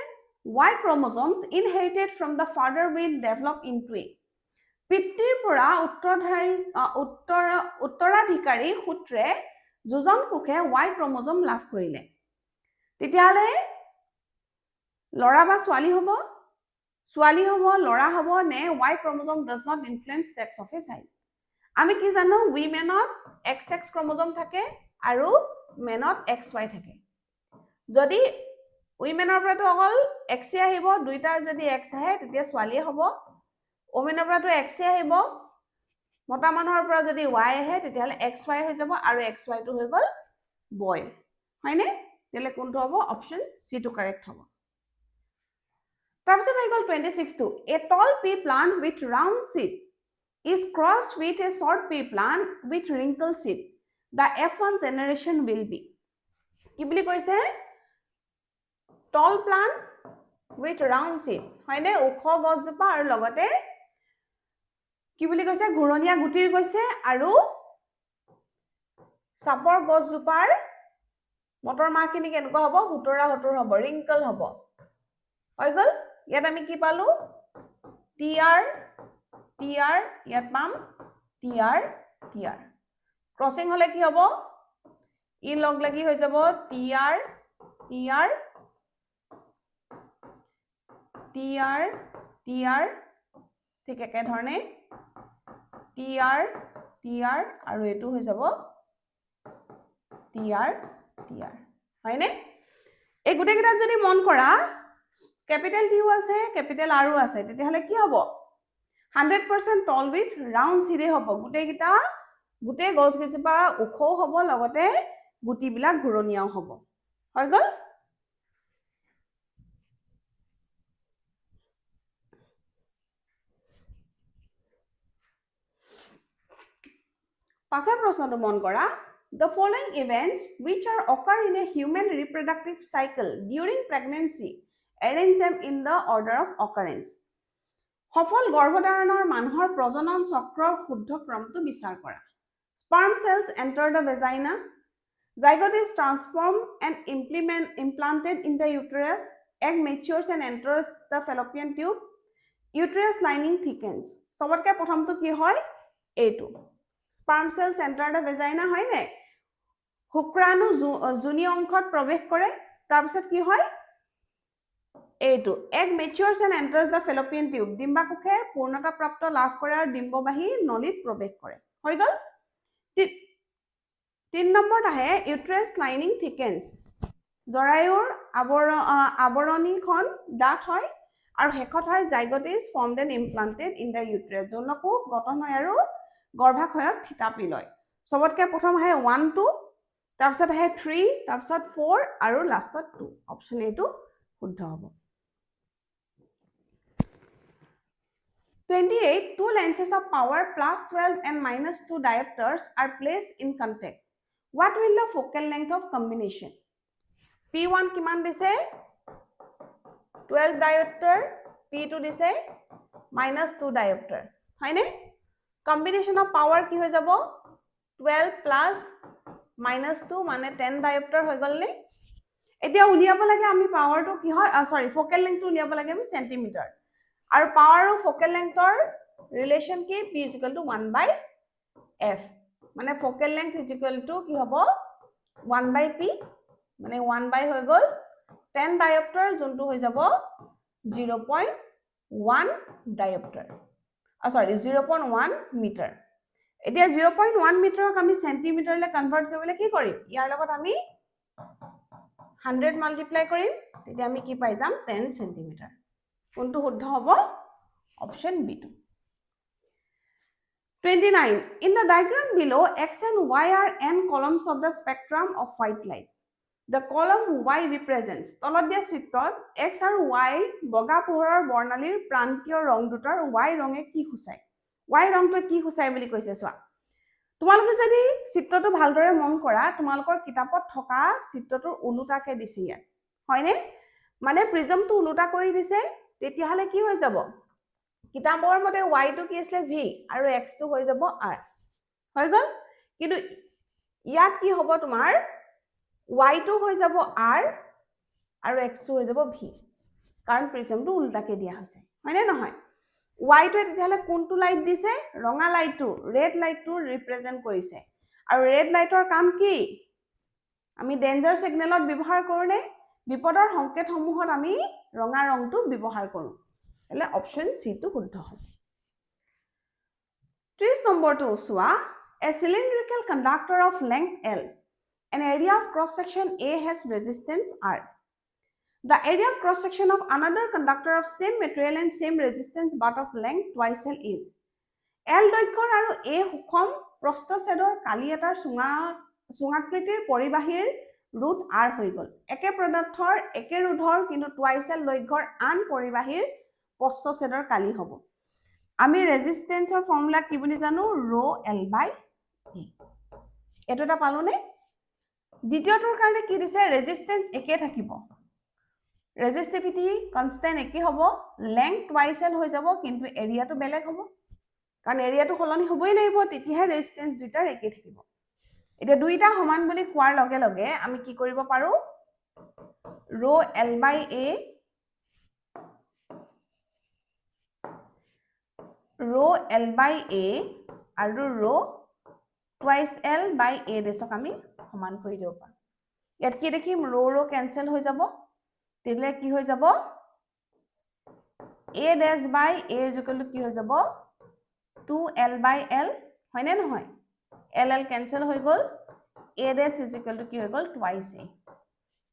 Y chromosomes inherited from the father will develop into a পিতৃৰ পৰা উত্তৰাধিকাৰী সূত্ৰে যোজন কোষে Y ক্ৰমোজম লাভ কৰিলে তেতিয়াহলে লৰা বা ছোৱালী হ'ব লৰা হ'ব নে Y chromosome does not influence sex of a child আমি কি জানো womenত XX ক্ৰমোজম থাকে আৰু menত XY থাকে যদি womenৰ পৰাটো অকল X আহিব দুইটা যদি X আহে তেতিয়া ছোৱালীয়ে হ'ব womenৰ পৰাটো X আহিব মতা মানুহৰ পৰা যদি Y আহে তেতিয়াহলে XY হৈ যাব আৰু XY টো হৈ গল boy হয়নে তেলে কোনটো হ'ব অপশন সি টো কাৰেক্ট হ'ব তাৰপিছত আহি গল 26 টো a tall pea plant with round seed is crossed with a short pea plant with wrinkled seed the F1 generation will be কি বুলি কৈছে tall plant with round seed হয়নে ওখ গছজোপা আৰু লগতে কি বুলি কৈছে ঘুৰণীয়া গুটিৰ কৈছে আৰু সাপৰ গছজোপাৰ মটৰ মাহখিনি কেনেকুৱা হ'ব হুতৰা হুতুৰ হ'ব ৰিংকল হ'ব হৈ গল ইয়াত আমি কি পালো TR ইয়াত পাম TR ক্ৰসিং হলে কি হ'ব ই লগ লাগি হৈ যাব TR ঠিক একে ধৰণে TR আৰু এটো হৈ যাব TR হয়নে এই গুটে কেইটা যদি মন কৰা ক্যাপিটাল T আছে ক্যাপিটাল R আছে তেতিয়াহলে কি হ'ব 100% tall with round seed হ'ব গুটে গছ গিজোপা ওখও হ'ব লগতে গুটি বিলাক ঘুৰণীয়াও হ'ব হৈ গল পাছৰ প্ৰশ্নটো মন কৰা the following events which are occur in a human reproductive cycle during pregnancy arrange them in the order of occurrence সফল গৰ্ভধাৰণৰ মানুহৰ প্ৰজনন চক্ৰৰ শুদ্ধ ক্ৰমটো বিচাৰ কৰা sperm cells enter the vagina zygote is transformed and implanted in the uterus egg matures and enters the fallopian tube uterus lining thickens সবতকে প্ৰথমটো কি হয় এইটো sperm cells enter the vagina হয় নে শুক্ৰাণু যোনি অংশত প্ৰৱেশ কৰে তাৰপিছত কি হয় এইটো egg matures and enters the fallopian tube ডিম্বাকোষে পূৰ্ণতা প্ৰাপ্ত লাভ কৰে আৰু ডিম্ববাহী নলীত প্ৰৱেশ কৰে হৈ গল 3 নম্বৰত আহে uterus lining thickens জৰায়ুৰ আৱৰণীখন ডাঠ হয় আৰু হেকত হয় zygote is formed and implanted in the uterus জনকো গঠন হয় আৰু গৰ্ভাশয়ত থিতাপি লয় সবতকে প্ৰথম আহে 1 2 তাৰপিছত আহে 3 তাৰপিছত 4 আৰু লাষ্টত 2 অপচন এ টো শুদ্ধ হ'ব 28 two lenses of power plus 12 and minus 2 diopters are placed in contact What will the focal length of combination? P1 কিমান দিছে 12 diopter, P2 দিছে -2 diopter, হয়নে? Combination of power কি হৈ যাব 12 plus -2 মানে 10 diopter হৈ গল নে? এতিয়া উলিয়াব লাগে আমি পাৱাৰটো কি হয় সৰি ফোকেল লেংথটো উলিয়াব লাগে আমি সেন্টিমিটাৰ আৰু পাৱাৰ আৰু ফোকেল লেংথৰ ৰিলেচন কি P = 1/f মানে ফোকেল লেংথ = কি হ'ব 1/p মানে 1/ হৈ গল 10 diopter যোনটো হৈ যাব 0.1 diopter সৰি 0.1 মিটাৰ এতিয়া 0.1 মিটাৰক আমি সেন্টিমিটাৰলৈ কনভাৰ্ট কৰিবলৈ কি কৰিম ইয়াৰ লগত আমি 100 মাল্টিপ্লাই কৰিম তেতিয়া আমি কি পাই যাম 10 সেন্টিমিটাৰ কোনটো শুদ্ধ হ'ব option B2 29 in the diagram below x and y are n columns of the spectrum of white light the column y represents তলত দিয়া চিত্ৰত x আৰু y বগা পোহৰৰ বৰ্ণালীৰ প্ৰান্তীয় ৰং দুটাৰ y ৰঙে কি সূচায় y ৰংটো কি সূচায় বুলি কৈছে চোৱা তোমালোকে যদি চিত্ৰটো ভালদৰে মন কৰা তোমালোকৰ কিতাপত থকা চিত্ৰটোৰ উলুটাকে দিছে ইয়াত হয়নে মানে প্ৰিজমটো উলুটা কৰি দিছে তেতিয়াহলে কি হৈ যাব কিতাপৰ মতে y টো কি আছিল v আৰু x টো হৈ যাব r হৈ গল কিন্তু ইয়াত কি হ'ব তোমাৰ y টো হৈ যাব r আৰু x টো হৈ যাব v কাৰণ প্ৰিজমটো উলুটাকে দিয়া হৈছে হয়নে নহয় y টো তেতিয়াহলে কোনটো লাইট দিছে ৰঙা লাইটটো ৰেড লাইটটো ৰিপ্ৰেজেন্ট কৰিছে আৰু ৰেড লাইটৰ কাম কি আমি ডেঞ্জাৰ সিগনেলত ব্যৱহাৰ কৰোনে বিপদৰ সংকেতসমূহত আমি ৰঙা ৰংটো ব্যৱহাৰ কৰো এলে অপচন সি টো শুদ্ধ হ'ব 30 নম্বৰটো চোৱা a cylindrical conductor of length L an area of cross section A has resistance R the area of cross section of another conductor of same material and same resistance but of length twice L is L দৈৰ্ঘ্যৰ আৰু A সুষম প্ৰস্থচ্ছেদৰ কালি এটাৰ সুঙাকৃতিৰ পৰিবাহীৰ root R হৈ গল একে পদাৰ্থৰ একে ৰুধৰ কিন্তু twice L দৈৰ্ঘ্যৰ আন পৰিবাহীৰ প্ৰস্থচ্ছেদৰ কালি হ'ব আমি ৰেজিস্ট্যান্সৰ ফৰ্মুলা কি বুলি জানো rho L/A এটোটা পালোনে দ্বিতীয়টোৰ কাৰণে কি দিছে ৰেজিস্ট্যান্স একে থাকিব ৰেজিস্টিভিটি কনস্ট্যান্ট একে হ'ব লেংথ twice L হৈ যাব কিন্তু এৰিয়াটো বেলেগ হ'ব কাৰণ এৰিয়াটো সলনি হ'বই লাগিব তেতিয়াহে ৰেজিস্ট্যান্স দুইটাৰ একে থাকিব এতিয়া দুইটা সমান বুলি কোৱাৰ লগে লগে আমি কি কৰিব পাৰো rho L/A rho L/A আৰু rho twice L/A দেশক আমি সমান কৰি দিব পাৰো ইয়াত কি দেখিম rho কেনসেল হৈ যাব তেলে কি হৈ যাব A dash by A = কি হৈ যাব 2L/L হয়নে নহয় L কেনসেল হৈ গল A dash = কি হৈ গল twice A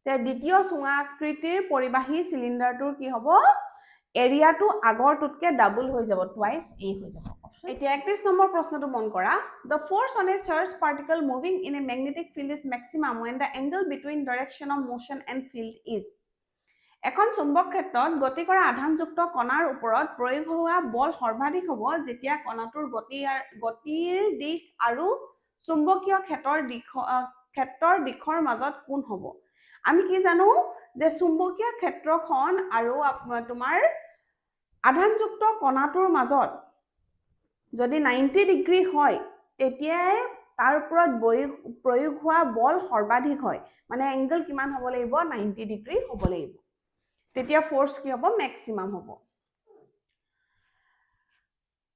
তে দ্বিতীয় সুঙাকৃতিৰ পৰিবাহী সিলিন্ডাৰটোৰ কি হ'ব এৰিয়াটো আগৰটোতকে ডাবল হৈ যাব twice A হৈ যাব এতিয়া 31 নম্বৰ প্ৰশ্নটো মন কৰা the force on a charged particle moving in a magnetic field is maximum when the angle between direction of motion and field is এখন চুম্বক ক্ষেত্ৰত গতি কৰা আধানযুক্ত কণাৰ ওপৰত প্ৰয়োগ হোৱা বল সৰ্বাধিক হ'ব যেতিয়া কণাটোৰ গতিৰ দিশ আৰু চুম্বকীয় ক্ষেত্ৰৰ দিশৰ মাজত কোণ হ'ব আমি কি জানো যে চুম্বকীয় ক্ষেত্ৰখন আৰু তোমাৰ আধানযুক্ত কণাটোৰ মাজত যদি 90 ডিগ্ৰী হয় তেতিয়াই তাৰ ওপৰত প্ৰয়োগ হোৱা বল সৰ্বাধিক হয় মানে এংগল কিমান হ'ব লাগিব 90 ডিগ্ৰী হ'ব লাগিব তেতিয়া ফোর্স কি হ'ব ম্যাক্সিমাম হ'ব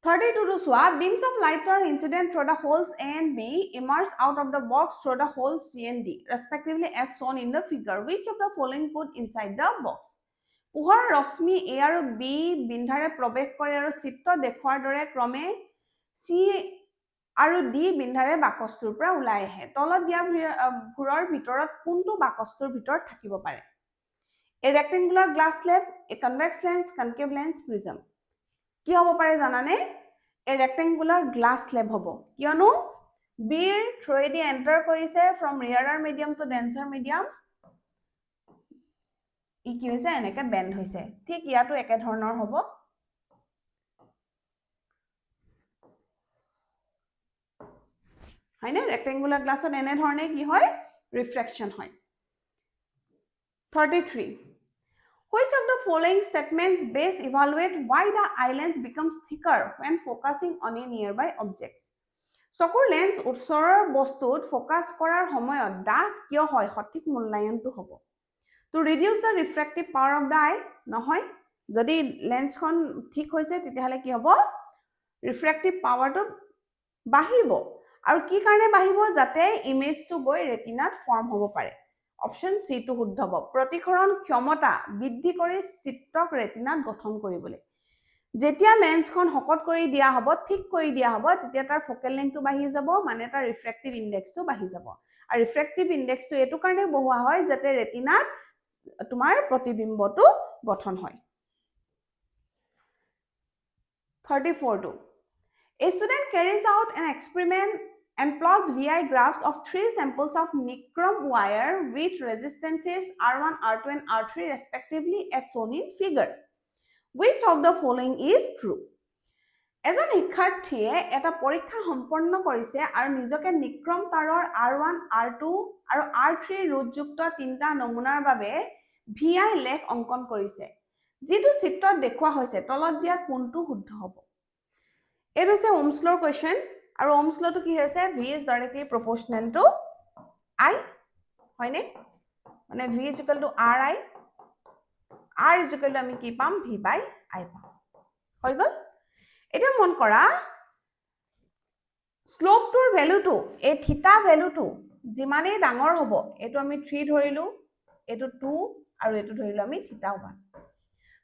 32 to soa beams of light are incident through the holes A and B emerge out of the box through the holes C and D respectively as shown in the figure which of the following put inside the box পোহৰ ৰশ্মি A আৰু B বিন্ধাৰে প্ৰৱেশ কৰে আৰু চিত্ৰ দেখুৱাৰ দৰে ক্ৰমে C আৰু D বিন্ধাৰে বাকস্তুৰ পৰা ওলাই আহে তলত দিয়া ঘুৰৰ ভিতৰত কোনটো বাকস্তুৰ ভিতৰত থাকিব পাৰে A rectangular glass slab, a convex lens, concave lens, prism. কি হ'ব পাৰে জানানে A rectangular glass slab হ'ব কিয়নো B থ্ৰুৱেদি এন্টাৰ কৰিছে from rarer medium to denser medium ই কি হৈছে এনেকে বেন্ড হৈছে ঠিক ইয়াটো একে ধৰণৰ হ'ব হয়নে ৰেক্টেংগুলাৰ গ্লাছত এনে ধৰণে কি হয় ৰিফ্ৰেকশন হয় 33 Which of the following statements best evaluate why the eye lens becomes thicker when focusing on a nearby objects? চকুৰ লেন্স ওচৰৰ বস্তুত ফোকাস কৰাৰ সময়ত ডাঠ কিয় হয় সঠিক মূল্যায়নটো হ'ব to reduce the refractive power of the eye নহয় যদি লেন্সখন ঠিক হৈছে তেতিয়াহলে কি হ'ব refractive powerটো বাঢ়িব আৰু কি কাৰণে বাঢ়িব যাতে ইমেজটো গৈ ৰেটিনাত ফৰ্ম হ'ব পাৰে অপচন সি টো শুদ্ধ হ'ব প্ৰতিখৰণ ক্ষমতা বৃদ্ধি কৰি চিত্ৰক ৰেটিনাত গঠন কৰিবলৈ যেতিয়া লেন্সখন হকট কৰি দিয়া হ'ব ঠিক কৰি দিয়া হ'ব তেতিয়া তাৰ ফোকেল লেংথটো বাঢ়ি যাব মানে তাৰ ৰিফ্ৰেক্টিভ ইনডেক্সটো বাঢ়ি যাব আৰু ৰিফ্ৰেক্টিভ ইনডেক্সটো এটো কাৰণে বঢ়োৱা হয় যাতে ৰেটিনাত তোমাৰ প্ৰতিবিম্বটো গঠন হয় 34 টো A student carries out an experiment and plots VI graphs of 3 samples of nichrome wire with resistances R1, R2 and R3 respectively as shown in figure. Which of the following is true? এজন শিক্ষাৰ্থীয়ে এটা পৰীক্ষা সম্পন্ন কৰিছে আৰু নিজকে নিক্ৰম তাৰৰ R1, R2 আৰু R3 ৰোধযুক্ত তিনটা নমুনাৰ বাবে VI লেখ অংকন কৰিছে যিটো চিত্ৰত দেখুৱা হৈছে তলত দিয়া কোনটো শুদ্ধ হ'ব It is a Ohm's law question. Our Ohm's law to ki hoise V is directly proportional to I. Hoine? Mane V is equal to RI. R is equal to ami ki pam V by I pam. Hoi gol? Eta mon kora slope tour value to a theta value to jimane dangor hobo. Eto ami 3 dhorilu, eto 2 aru eto dhorilu ami theta 1.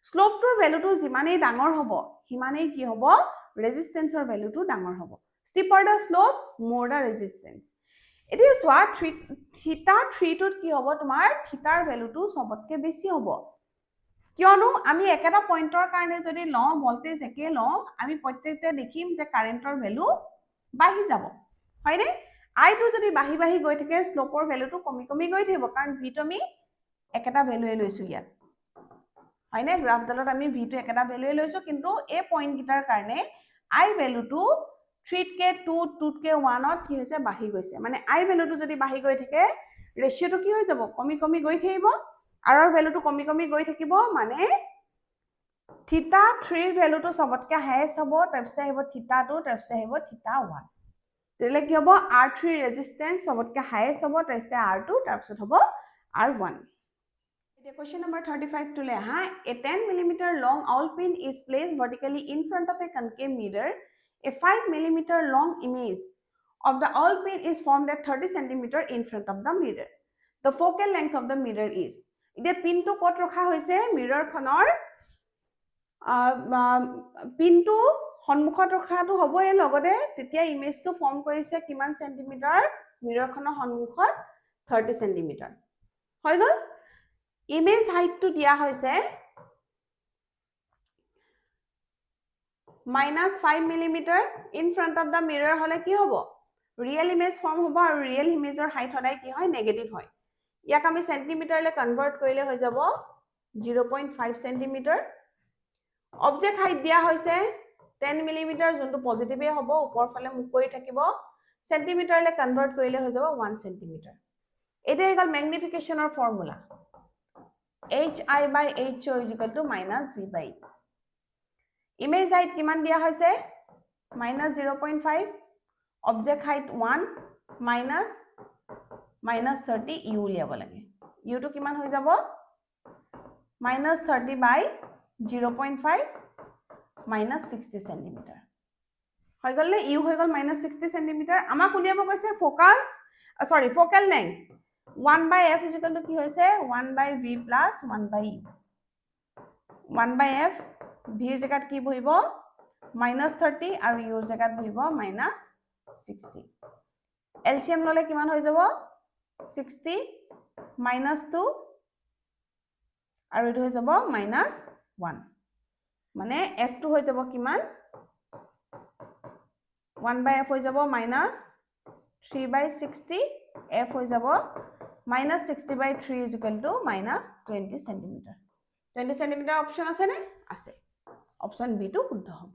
Slope tour value to jimane dangor hobo, himane ki hobo resistance or value to dangor hobo steeper the slope more the resistance it is what theta 3 to ki hobo tomar theta value to sobotke beshi hobo kionu ami ekata pointer karone jodi lo voltage eke lo ami prottekte dekhim je current or value bahi jabo hoine I to jodi bahi goi thake slope or value to komi goi thibo karon v to ami ekata value loisu yat hoine graph dalot ami v to ekata value loisu kintu a point gitar karone I value to 3 ke 2 2 ke 1 ot ki hoise bahi goise mane I value to jodi bahi goi thake ratio to ki hoi jabo komi goi theibo r value to komi goi thakibo mane theta 3 value to sobotke highest hobo tarpiste hobo theta 2 tarpiste hobo theta 1 tele ki hobo r3 resistance sobotke highest hobo tarpiste r2 tarpiste hobo r1 The question number 35 to le ha a 10 millimeter long owl pin is placed vertically in front of a concave mirror a 5 millimeter long image of the owl pin is formed at 30 centimeter in front of the mirror the focal length of the mirror is ide pin to kot rakha hoise mirror khonor pin to honmukhot rakha to hobo e logote tetia image to form korise kiman centimeter mirror khonor honmukhot 30 centimeter hoy gol image height to dia hoise -5 millimeter in front of the mirror hole ki hobo real image form hobo aru real image or height hodai ki hoy negative hoy yak ami centimeter le convert korile hoy jabo 0.5 centimeter object height dia hoise 10 millimeter jonto positive e hobo upor phale muk kori thakibo centimeter le convert korile hoy jabo 1 centimeter eta egal magnification or formula hi by ho is equal to minus v by e. Image height kiman dia hoise minus 0.5 object height 1 minus 30 u uliabo lage u to kiman hoi jabo minus 30 by 0.5 minus 60 cm hoi gol u hoi gol minus 60 cm amak uliabo koise focus focal length 1 by f is equal to ki hoise 1 by v plus 1 by u 1 by f v er jagat ki bohibo minus 30 aru u er jagat bohibo minus 60 LCM lole kiman hoi jabo 60 minus 2 aru etu hoi jabo minus 1 mane f2 hoi jabo kiman 1 by f hoi jabo minus 3 by 60 f hoi jabo minus 60 by 3 is equal to minus 20 centimeter 20 centimeter option ase ne ase option b to শুদ্ধ হ'ব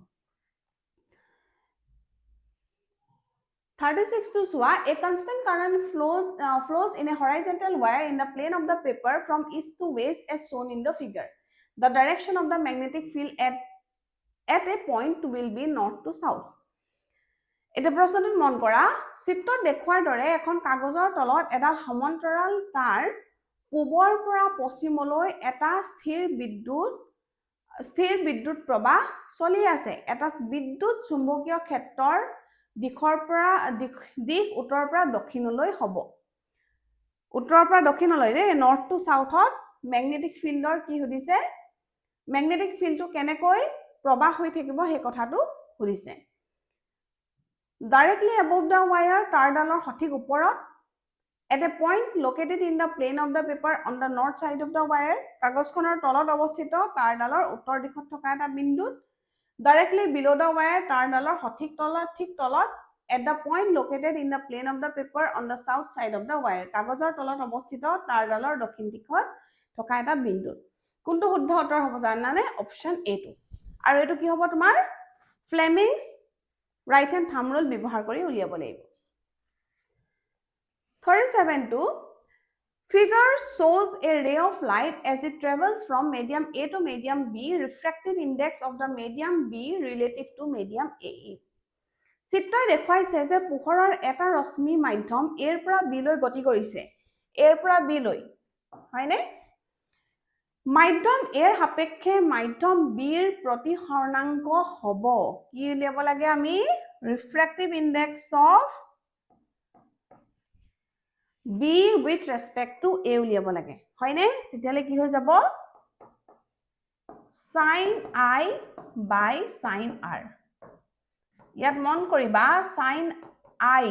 36 to Swa, a constant current flows in a horizontal wire in the plane of the paper from east to west as shown in the figure. The direction of the magnetic field at a point will be north to south. এটা প্ৰশ্নটো মন কৰা চিত্ৰত দেখুৱাৰ দৰে এখন কাগজৰ তলত এডাল সমান্তৰাল তাৰ পূবৰ পৰা পশ্চিমলৈ এটা স্থিৰ বিদ্যুৎ প্ৰবাহ চলি আছে এটা বিদ্যুৎ চুম্বকীয় ক্ষেত্ৰৰ দিশ উত্তৰৰ পৰা দক্ষিণলৈ হ'ব উত্তৰৰ পৰা দক্ষিণলৈ ৰে নৰ্থ টু সাউথত ম্যাগনেটিক ফিল্ডৰ কি সুধিছে ম্যাগনেটিক ফিল্ডটো কেনেকৈ প্ৰবাহ হৈ থাকিব হে কথাটো সুধিছে directly above the wire tardalar সঠিক ওপৰত at a point located in the plane of the paper on the north side of the wire কাগজখনৰ তলত অৱস্থিত tardalar উত্তৰ দিশত থকা এটা বিন্দুত directly below the wire tardalar সঠিক তলত at the point located in the plane of the paper on the south side of the wire কাগজৰ তলত অৱস্থিত tardalar দক্ষিণ দিশত থকা এটা বিন্দুত কোনটো শুদ্ধ উত্তৰ হ'ব জানানে অপচন A টো আৰু এটো কি হ'ব তোমাৰ Fleming's right hand thumb rule ব্যৱহাৰ কৰি উলিয়াব লাগিব 37 to figure shows a ray of light as it travels from medium A to medium B refractive index of the medium B relative to medium A is চিত্ৰই দেখুৱাইছে যে পোহৰৰ এটা ৰশ্মি মাধ্যম A ৰ পৰা B লৈ গতি কৰিছে A ৰ পৰা B লৈ হয়নে মাধ্যম A ৰ সাপেক্ষে মাধ্যম B ৰ প্ৰতিহৰণাংক হ'ব কি উলিয়াব লাগে আমি refractive index of B with respect to A উলিয়াব লাগে হয়নে তেতিয়ালে কি হৈ যাব sin I by sin R ইয়াত মন কৰিবা sin I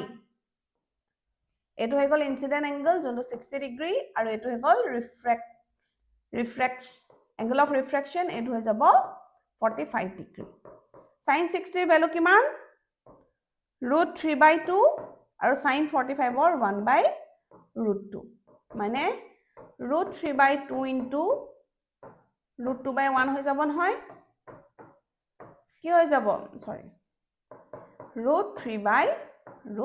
এটো হৈ গল ইনসিডেন্ট এংগল যোনটো 60 ডিগ্ৰী আৰু এটো হৈ গল angle of refraction এটো হৈ যাব 45 ডিগ্ৰী sin 60 এৰ ভ্যালু কিমান √3/2 আৰু sin 45 or 1/√2 মানে √3/2 into √2/1 হৈ যাব নহয় কি হৈ যাব সৰি √3/√2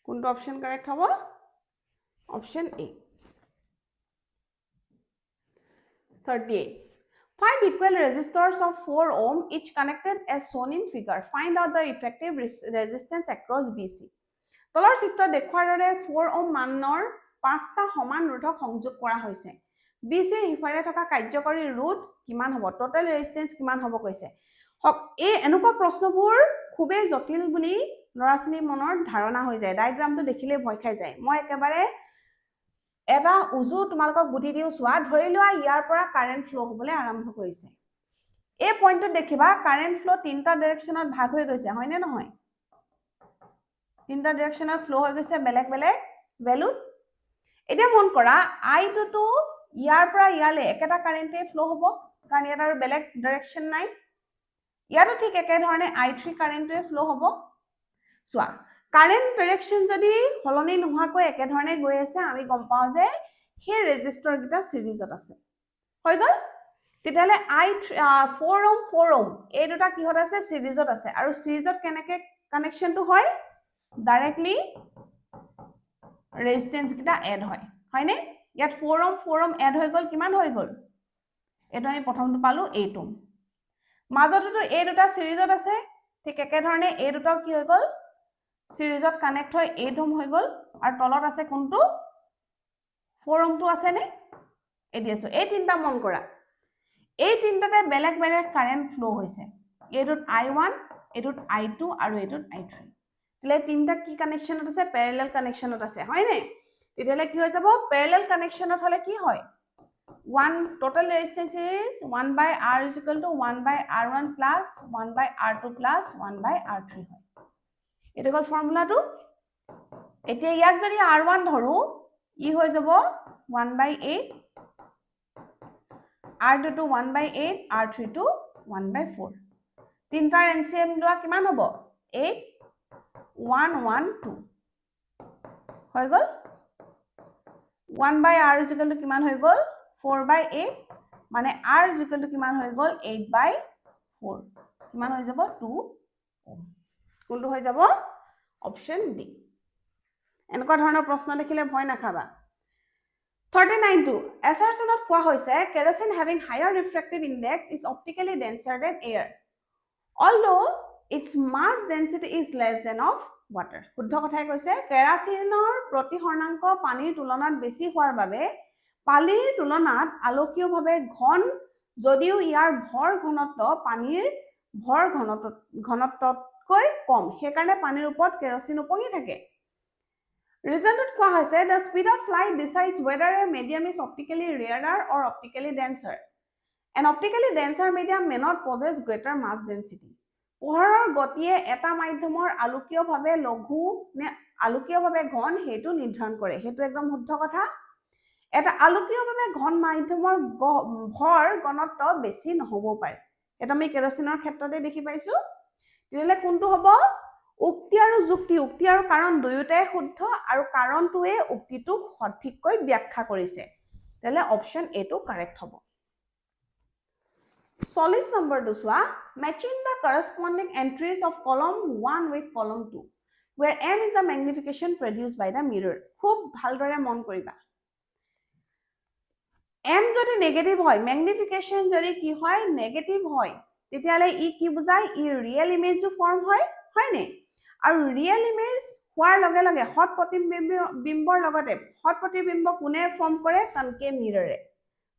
কোনটো অপশন কারেক্ট হ'ব option A 38 5 equal resistors of 4 ohm each connected as shown in figure. Find out the effective resistance across BC. তলৰ চিত্ৰত দেখুৱাৰ দৰে 4 ohm মানৰ 5টা সমান ৰোধক সংযোগ কৰা হৈছে। BC ৰ ইফালে থকা কাৰ্যকৰী ৰোধ কিমান হ'ব? টোটাল ৰেজিস্ট্যান্স কিমান হ'ব কৈছে। এই এনেকুৱা প্ৰশ্নবোৰ খুবেই জটিল বুলি লৰাছলি মনৰ ধাৰণা হৈ যায়। ডায়াগ্ৰামটো দেখিলে ভয় খাই যায়। মই একেবাৰে এটা উজু তোমালোকক বুদ্ধি দিও সোৱা ধৰি লোৱা ইয়াৰ পৰা কাৰেন্ট ফ্লো হ'বলৈ আৰম্ভ কৰিছে এই পইণ্টত দেখিবা কাৰেন্ট ফ্লো তিনটা ডাইৰেকশনত ভাগ হৈ গৈছে হয়নে নহয় তিনটা ডাইৰেকশনত ফ্লো হৈ গৈছে বেলেগ বেলেগ ভ্যালু এতিয়া মন কৰা I টো ইয়াৰ পৰা ইয়ালে একেটা কাৰেন্টে ফ্লো হ'ব কাৰণ ইয়াৰ আৰু বেলেগ ডাইৰেকশন নাই ইয়াৰো ঠিক একে ধৰণে I3 কাৰেন্টে ফ্লো হ'ব সোৱা কাৰেন্ট ডাইৰেকশন যদি হলনি নোহাকৈ একে ধৰণে গৈ আছে আমি গম পাও যে হে ৰেজিস্টৰ গিটা সিৰিজত আছে হৈ গল তেতিয়ালে I4 ohm এই দুটা কিহত আছে সিৰিজত আছে আৰু সিৰিজত কেনেকে কানেকশনটো হয় ডাইৰেক্টলি ৰেজিস্ট্যান্স গিটা এড হয় হয়নে ইয়াত 4 ohm এড হৈ গল কিমান হৈ গল এটা আমি প্ৰথমটো পালো 8 ohm মাজতো এই দুটা সিৰিজত আছে ঠিক একে ধৰণে এই দুটাও কি হৈ গল সিৰিজত কানেক্ট হয় 8 ohm হৈ গল আৰু তলত আছে কোনটো 4 ohm টো আছে নে এদিয়াছো এই তিনটা মন কৰা এই তিনটাতে বেলেগ বেলেগ কাৰেন্ট ফ্লো হৈছে এটোত I1 এটোত I2 আৰু এটোত I3 লে তিনটা কি কানেকশনত আছে প্যারালাল কানেকশনত আছে হয় নে তেতিয়ালে কি হৈ যাব প্যারালাল কানেকশনত হলে কি হয় 1 total resistance is 1/R is equal to 1/R1 plus 1/R2 plus 1/R3 হয় এটা কল ফর্মুলাটো এতিয়া ইয়াক যদি R1 ধৰো ই হৈ যাব 1/8 R2 to 1/8 R3 to 1/4 তিনটাৰ LCM লোৱা কিমান হ'ব 8 1 1 2 হৈ গল 1/R is equal to কিমান হৈ গল 4/8 মানে R is equal to কিমান হৈ গল 8/4 কিমান হৈ যাব 2 ohm কোনটো হৈ যাব অপশন ডি এনেকুৱা ধৰণৰ প্ৰশ্ন দেখিলে ভয় নাখাবা 39 টো assertionত কোৱা হৈছে kerosene having higher refractive index is optically denser than air although its mass density is less than of water শুদ্ধ কথাই কৈছে কেৰাচিনৰ প্ৰতিহৰ্ণাংক পানীৰ তুলনাত বেছি হোৱাৰ বাবে পানীৰ তুলনাত আলোকীয়ভাৱে ঘন যদিও ইয়াৰ ভৰ ঘনত্ব পানীৰ ভৰ ঘনত্বতকৈ কম সেইকাৰণে পানীৰ ওপৰত কেৰচিন উপঙি থাকে ৰিজনটোত কোৱা হৈছে the speed of light decides whether a medium is optically rarer or optically denser an optically denser medium may not possess greater mass density পোহৰৰ গতিয়ে এটা মাধ্যমৰ আলোকীয়ভাৱে লঘু নে আলোকীয়ভাৱে ঘন হেতু নিৰ্ধাৰণ কৰে হেতু একদম শুদ্ধ কথা এটা আলোকীয়ভাৱে ঘন মাধ্যমৰ ভৰ ঘনত্ব বেছি নহব পাৰে এটা আমি কেৰচিনৰ ক্ষেত্ৰতে দেখি পাইছো তেতিয়ালে কোনটো হ'ব উক্তি আৰু যুক্তি উক্তি আৰু কাৰণ দুয়োটাই শুদ্ধ আৰু কাৰণটোৱে উক্তিটো সঠিককৈ ব্যাখ্যা কৰিছে তেতিয়ালে অপচন এ টো কাৰেক্ট হ'ব 40 number দুসৱা matching the corresponding entries of column 1 with column 2 where m is the magnification produced by the mirror খুব ভালদৰে মন কৰিবা m যদি নেগেটিভ হয় ম্যাগনিফিকেশন যদি কি হয় নেগেটিভ হয় তেতিয়ালে ই কি বুজায় ই ৰিয়েল ইমেজও ফৰ্ম হয় হয়নে আৰু ৰিয়েল ইমেজ হোৱাৰ লগে লগে হট প্ৰতিবিম্বৰ লগতে হট প্ৰতিবিম্ব কোনে ফৰ্ম কৰে কনকেভ মিৰৰে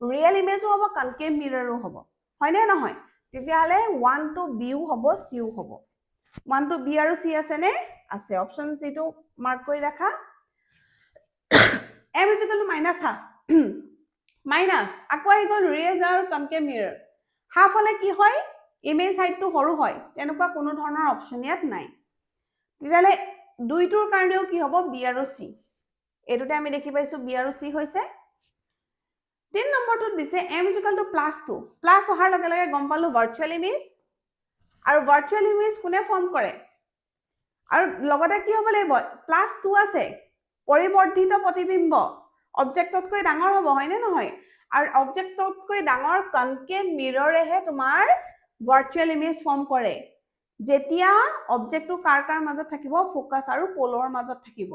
ৰিয়েল ইমেজও হ'ব কনকেভ মিৰৰো হ'ব হয়নে নহয় তেতিয়ালে 1 to b ও হ'ব c ও হ'ব 1 to b আৰু c আছে নে আছে অপচন c টো মাৰ্ক কৰি ৰাখা m -half মাইনাস আকৌ আহি গ'ল ৰিয়েল আৰু কনকেভ মিৰৰ হাফ হলে কি হয় ইমেজ হাইটটো সৰু হয় তেনেকুৱা কোনো ধৰণৰ অপচন ইয়াত নাই তেতিয়ালে দুইটোৰ কাৰণেও কি হ'ব বি আৰু সি এটোতে আমি দেখি পাইছো বি আৰু সি হৈছে 3 নম্বৰটো দিছে m +2 প্লাস অহাৰ লগে লগে গম পালো ভাৰ্চুৱেল ইমেজ আৰু ভাৰ্চুৱেল ইমেজ কোনে ফৰ্ম কৰে আৰু লগতে কি হ'ব লাগিব +2 আছে পৰিৱৰ্ধিত প্ৰতিবিম্ব অবজেক্টতকৈ ডাঙৰ হ'ব হয়নে নহয় আৰু অবজেক্টতকৈ ডাঙৰ কনকেভ মিৰৰেহে তোমাৰ ভাৰ্চুৱেল ইমেজ ফৰ্ম কৰে যেতিয়া অবজেক্টটো কাৰ মাজত থাকিব ফোকাস আৰু পোলৰ মাজত থাকিব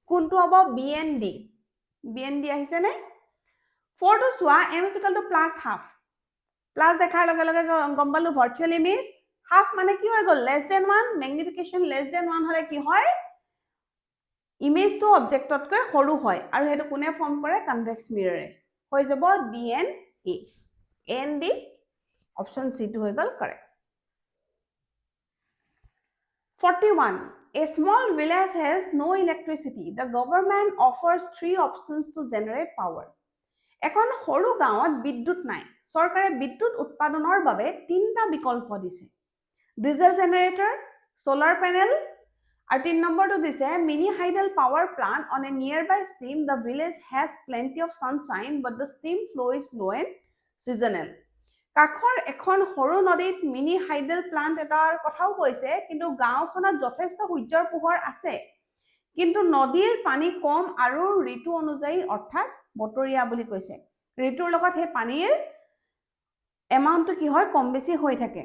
কোনটো হ'ব BND আহিছে নে 4 টো চোৱা m +half প্লাস দেখাৰ লগে লগে গম পালো ভাৰ্চুৱেল ইমেজ হাফ মানে কি হৈ গ'ল less than 1 magnification less than 1 হলে কি হয় ইমেজটো অবজেক্টতকৈ সৰু হয় আৰু হেতু কোনে ফৰ্ম কৰে কনভেক্স মিৰৰে হৈ যাব DNA AND অপচন সি টো হৈ গ'ল correct 41 A small village has no electricity the government offers 3 options to generate power এখন সৰু গাঁৱত বিদ্যুৎ নাই চৰকাৰে বিদ্যুৎ উৎপাদনৰ বাবে 3টা বিকল্প দিছে ডিজেল জেনাৰেটৰ সোলাৰ প্যানেল আৰু 3 নম্বৰটো দিছে mini hydel power plant on a nearby stream the village has plenty of sunshine but the stream flow is low and seasonal কাখৰ এখন সৰু নদীত মিনি হাইডেল প্লান্ট এটাৰ কথাও কৈছে কিন্তু গাঁওখনত যথেষ্ট সূৰ্যৰ পোহৰ আছে কিন্তু নদীৰ পানী কম আৰু ঋতু অনুযায়ী অৰ্থাৎ বতৰীয়া বুলি কৈছে ঋতুৰ লগত হে পানীৰ এমাউন্টটো কি হয় কম বেছি হৈ থাকে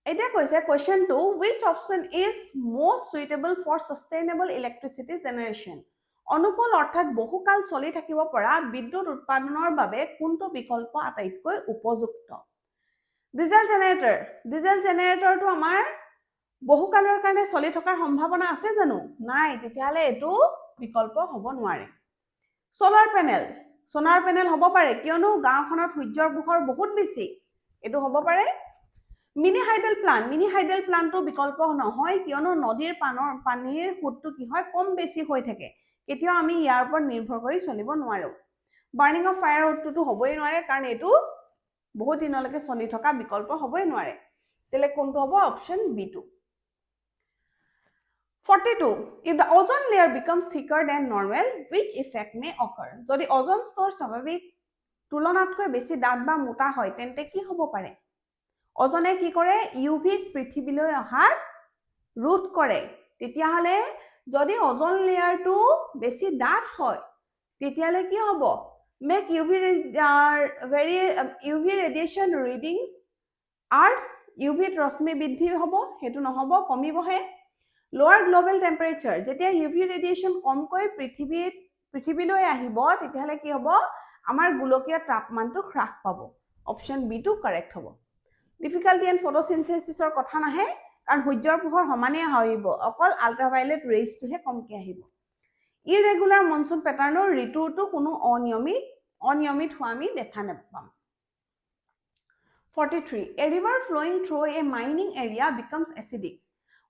এটা কৈছে question two which option is most suitable for sustainable electricity generation অনুকূল অৰ্থাৎ বহুকাল চলি থাকিব পৰা বিদ্যুৎ উৎপাদনৰ বাবে কোনটো বিকল্প আটাইতকৈ উপযুক্ত ডিজেল জেনাৰেটৰটো আমাৰ বহুকালৰ কাৰণে চলি থকাৰ সম্ভাৱনা আছে জানো নাই তেতিয়ালে এটো বিকল্প হ'ব নোৱাৰে সোলাৰ প্যানেল হ'ব পাৰে কিয়নো গাঁওখনত সূৰ্যৰ পোহৰ বহুত বেছি এটো হ'ব পাৰে মিনি হাইডেল প্লান্টটো বিকল্প নহয় কিয়নো নদীৰ পানীৰ সুতটো কি হয় কম বেছি হৈ থাকে কেতিয়াও আমি ইয়াৰ ওপৰত নিৰ্ভৰ কৰি চলিব নোৱাৰো বাৰ্নিং অফ ফায়াৰ উডটো হ'বই নোৱাৰে কাৰণ এটো বহুত দিনলৈকে চলি থকা বিকল্প হ'বই নোৱাৰে তেলে কোনটো হ'ব option B2 42 if the ozone layer becomes thicker than normal which effect may occur যদি ওজন স্তৰ স্বাভাৱিক তুলনাতকৈ বেছি ডাঠ বা মোটা হয় তেন্তে কি হ'ব পাৰে ওজনে কি কৰে ইউভি পৃথিৱীলৈ অহাত ৰোধ কৰে তেতিয়াহলে যদি ওজন লেয়াৰটো বেছি ডাঠ হয় তেতিয়ালে কি হ'ব make UV radiation reading earth ইউভিত ৰশ্মি বৃদ্ধি হ'ব হেতু নহব কমিবহে লোৱাৰ গ্লোবেল টেম্পাৰেচাৰ যেতিয়া ইউভি ৰেডিয়েচন কমকৈ পৃথিৱীলৈ আহিব তেতিয়াহলে কি হ'ব আমাৰ গোলকীয় তাপমানটো হ্ৰাস পাব অপচন বি টো কাৰেক্ট হ'ব ডিফিকাল্টি এণ্ড ফটোচিনথেসিসৰ কথা নাহে কাৰণ সূৰ্যৰ পোহৰ সমানে আহিব অকল আল্ট্ৰাভায়োলেট ৰেজটোহে কমকৈ আহিব ইৰেগুলাৰ মনসুন প্যাটাৰ্নৰ ঋতুটো কোনো অনিয়মিত হোৱা আমি দেখা নাপাম 43 a river flowing through a mining area becomes acidic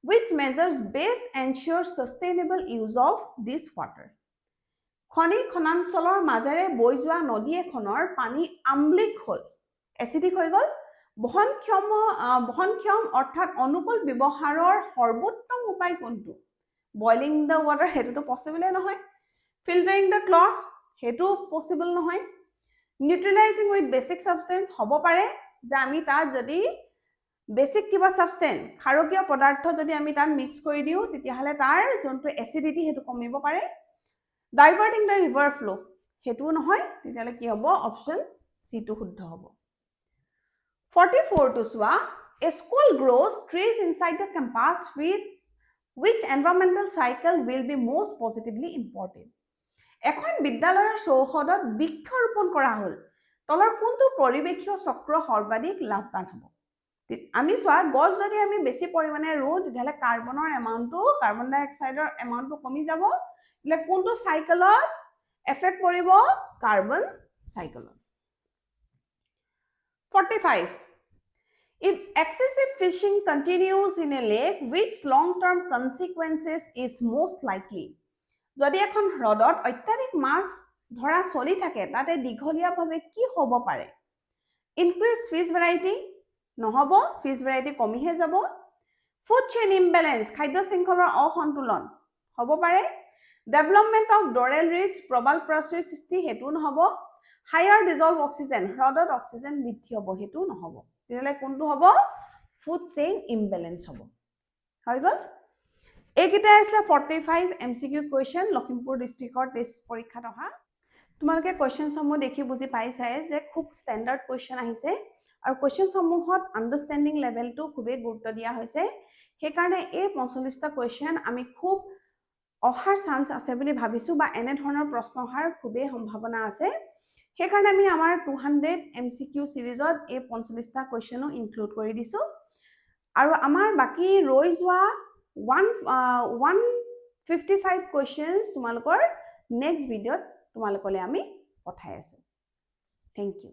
which measures best ensures sustainable use of this water খনাঞ্চলৰ মাজেৰে বৈ যোৱা নদী এখনৰ পানী আম্লিক হ'ল এচিডিক হৈ গ'ল বহনক্ষম অৰ্থাৎ অনুকূল ব্যৱহাৰৰ সৰ্বোত্তম উপায় কোনটো বয়লিং দ্য ৱাটাৰ হেতুটো পসিবল নহয় ফিল্টাৰিং দ্য ক্লথ হেতু পসিবল নহয় নিউট্ৰেলাইজিং উইথ বেসিক সাবস্টেন্স হ'ব পাৰে যে আমি তাত যদি বেসিক কিবা সাবস্টেন্স ক্ষাৰকীয় পদাৰ্থ যদি আমি তাত মিক্স কৰি দিও তেতিয়াহলে তাৰ যোনটো এসিডিটি হেতু কমিব পাৰে ডাইভাৰ্টিং দ্য ৰিভাৰ ফ্লো হেতু নহয় তেতিয়াহলে কি হ'ব অপচন সি টো শুদ্ধ হ'ব 44 to Swa, a school grows trees inside the campus with which environmental cycle will be most positively important. এখন বিদ্যালয়ৰ চৌহদত বৃক্ষ ৰোপণ কৰা হ'ল তলৰ কোনটো পৰিৱেশীয় চক্ৰ সৰ্বাধিক লাভৱান হ'ব আমি চোৱা গছ যদি আমি বেছি পৰিমাণে ৰুও তেতিয়াহলে কাৰ্বনৰ এমাউন্টটো কাৰ্বন ডাই অক্সাইডৰ এমাউন্টটো কমি যাব એટલે কোনটো সাইকেলত এফেক্ট কৰিব carbon সাইকেলত 45 If excessive fishing continues in a lake which long term consequences is most likely যদি এখন হ্ৰদত অত্যাধিক মাছ ধৰা চলি থাকে তাতে দীঘলীয়াভাৱে কি হ'ব পাৰে ইনক্ৰিজ ফিশ ভ্যাৰাইটি নহব ফিশ ভ্যাৰাইটি কমিহে যাব ফুড চেইন ইমবেলেন্স খাদ্য শৃংখলৰ অসন্তুলন হ'ব পাৰে ডেভেলপমেন্ট অফ ডৰেল ৰিচ প্ৰবাল প্ৰচেছ সৃষ্টি হেতু নহব হায়াৰ ডিজলভ অক্সিজেন হ্ৰদত অক্সিজেন বৃদ্ধি হ'ব হেতু নহব তেতিয়ালে কোনটো হ'ব ফুড চেইন ইমবেলেন্স হ'ব হৈ গল এইকেইটা আসলে 45 এমসিকিউ কোৱেশ্চন লখিমপুৰ ডিস্ট্ৰিক্টৰ টেষ্ট পৰীক্ষাত অহা তোমালোকে কোৱেশ্চন সমূহ দেখি বুজি পাইছাই যে খুব ষ্টেণ্ডাৰ্ড কোৱেশ্চন আহিছে আৰু কোৱেশ্চন সমূহত আন্ডাৰষ্টেণ্ডিং লেভেলটো খুবেই গুৰুত্ব দিয়া হৈছে সেইকাৰণে এই 45টা কোৱেশ্চন আমি খুব অহাৰ চান্স আছে বুলি ভাবিছো বা এনে ধৰণৰ প্ৰশ্ন অহাৰ খুবেই সম্ভাৱনা আছে সেইকাৰণে আমি আমাৰ 200 এমসিকিউ সিৰিজত এই 45টা কোৱেশ্চনো ইনক্লুড কৰি দিছো আৰু আমাৰ বাকি ৰৈ যোৱা 155 questions তোমালোকৰ next video তোমালোকলে আমি পঠাই আছো thank you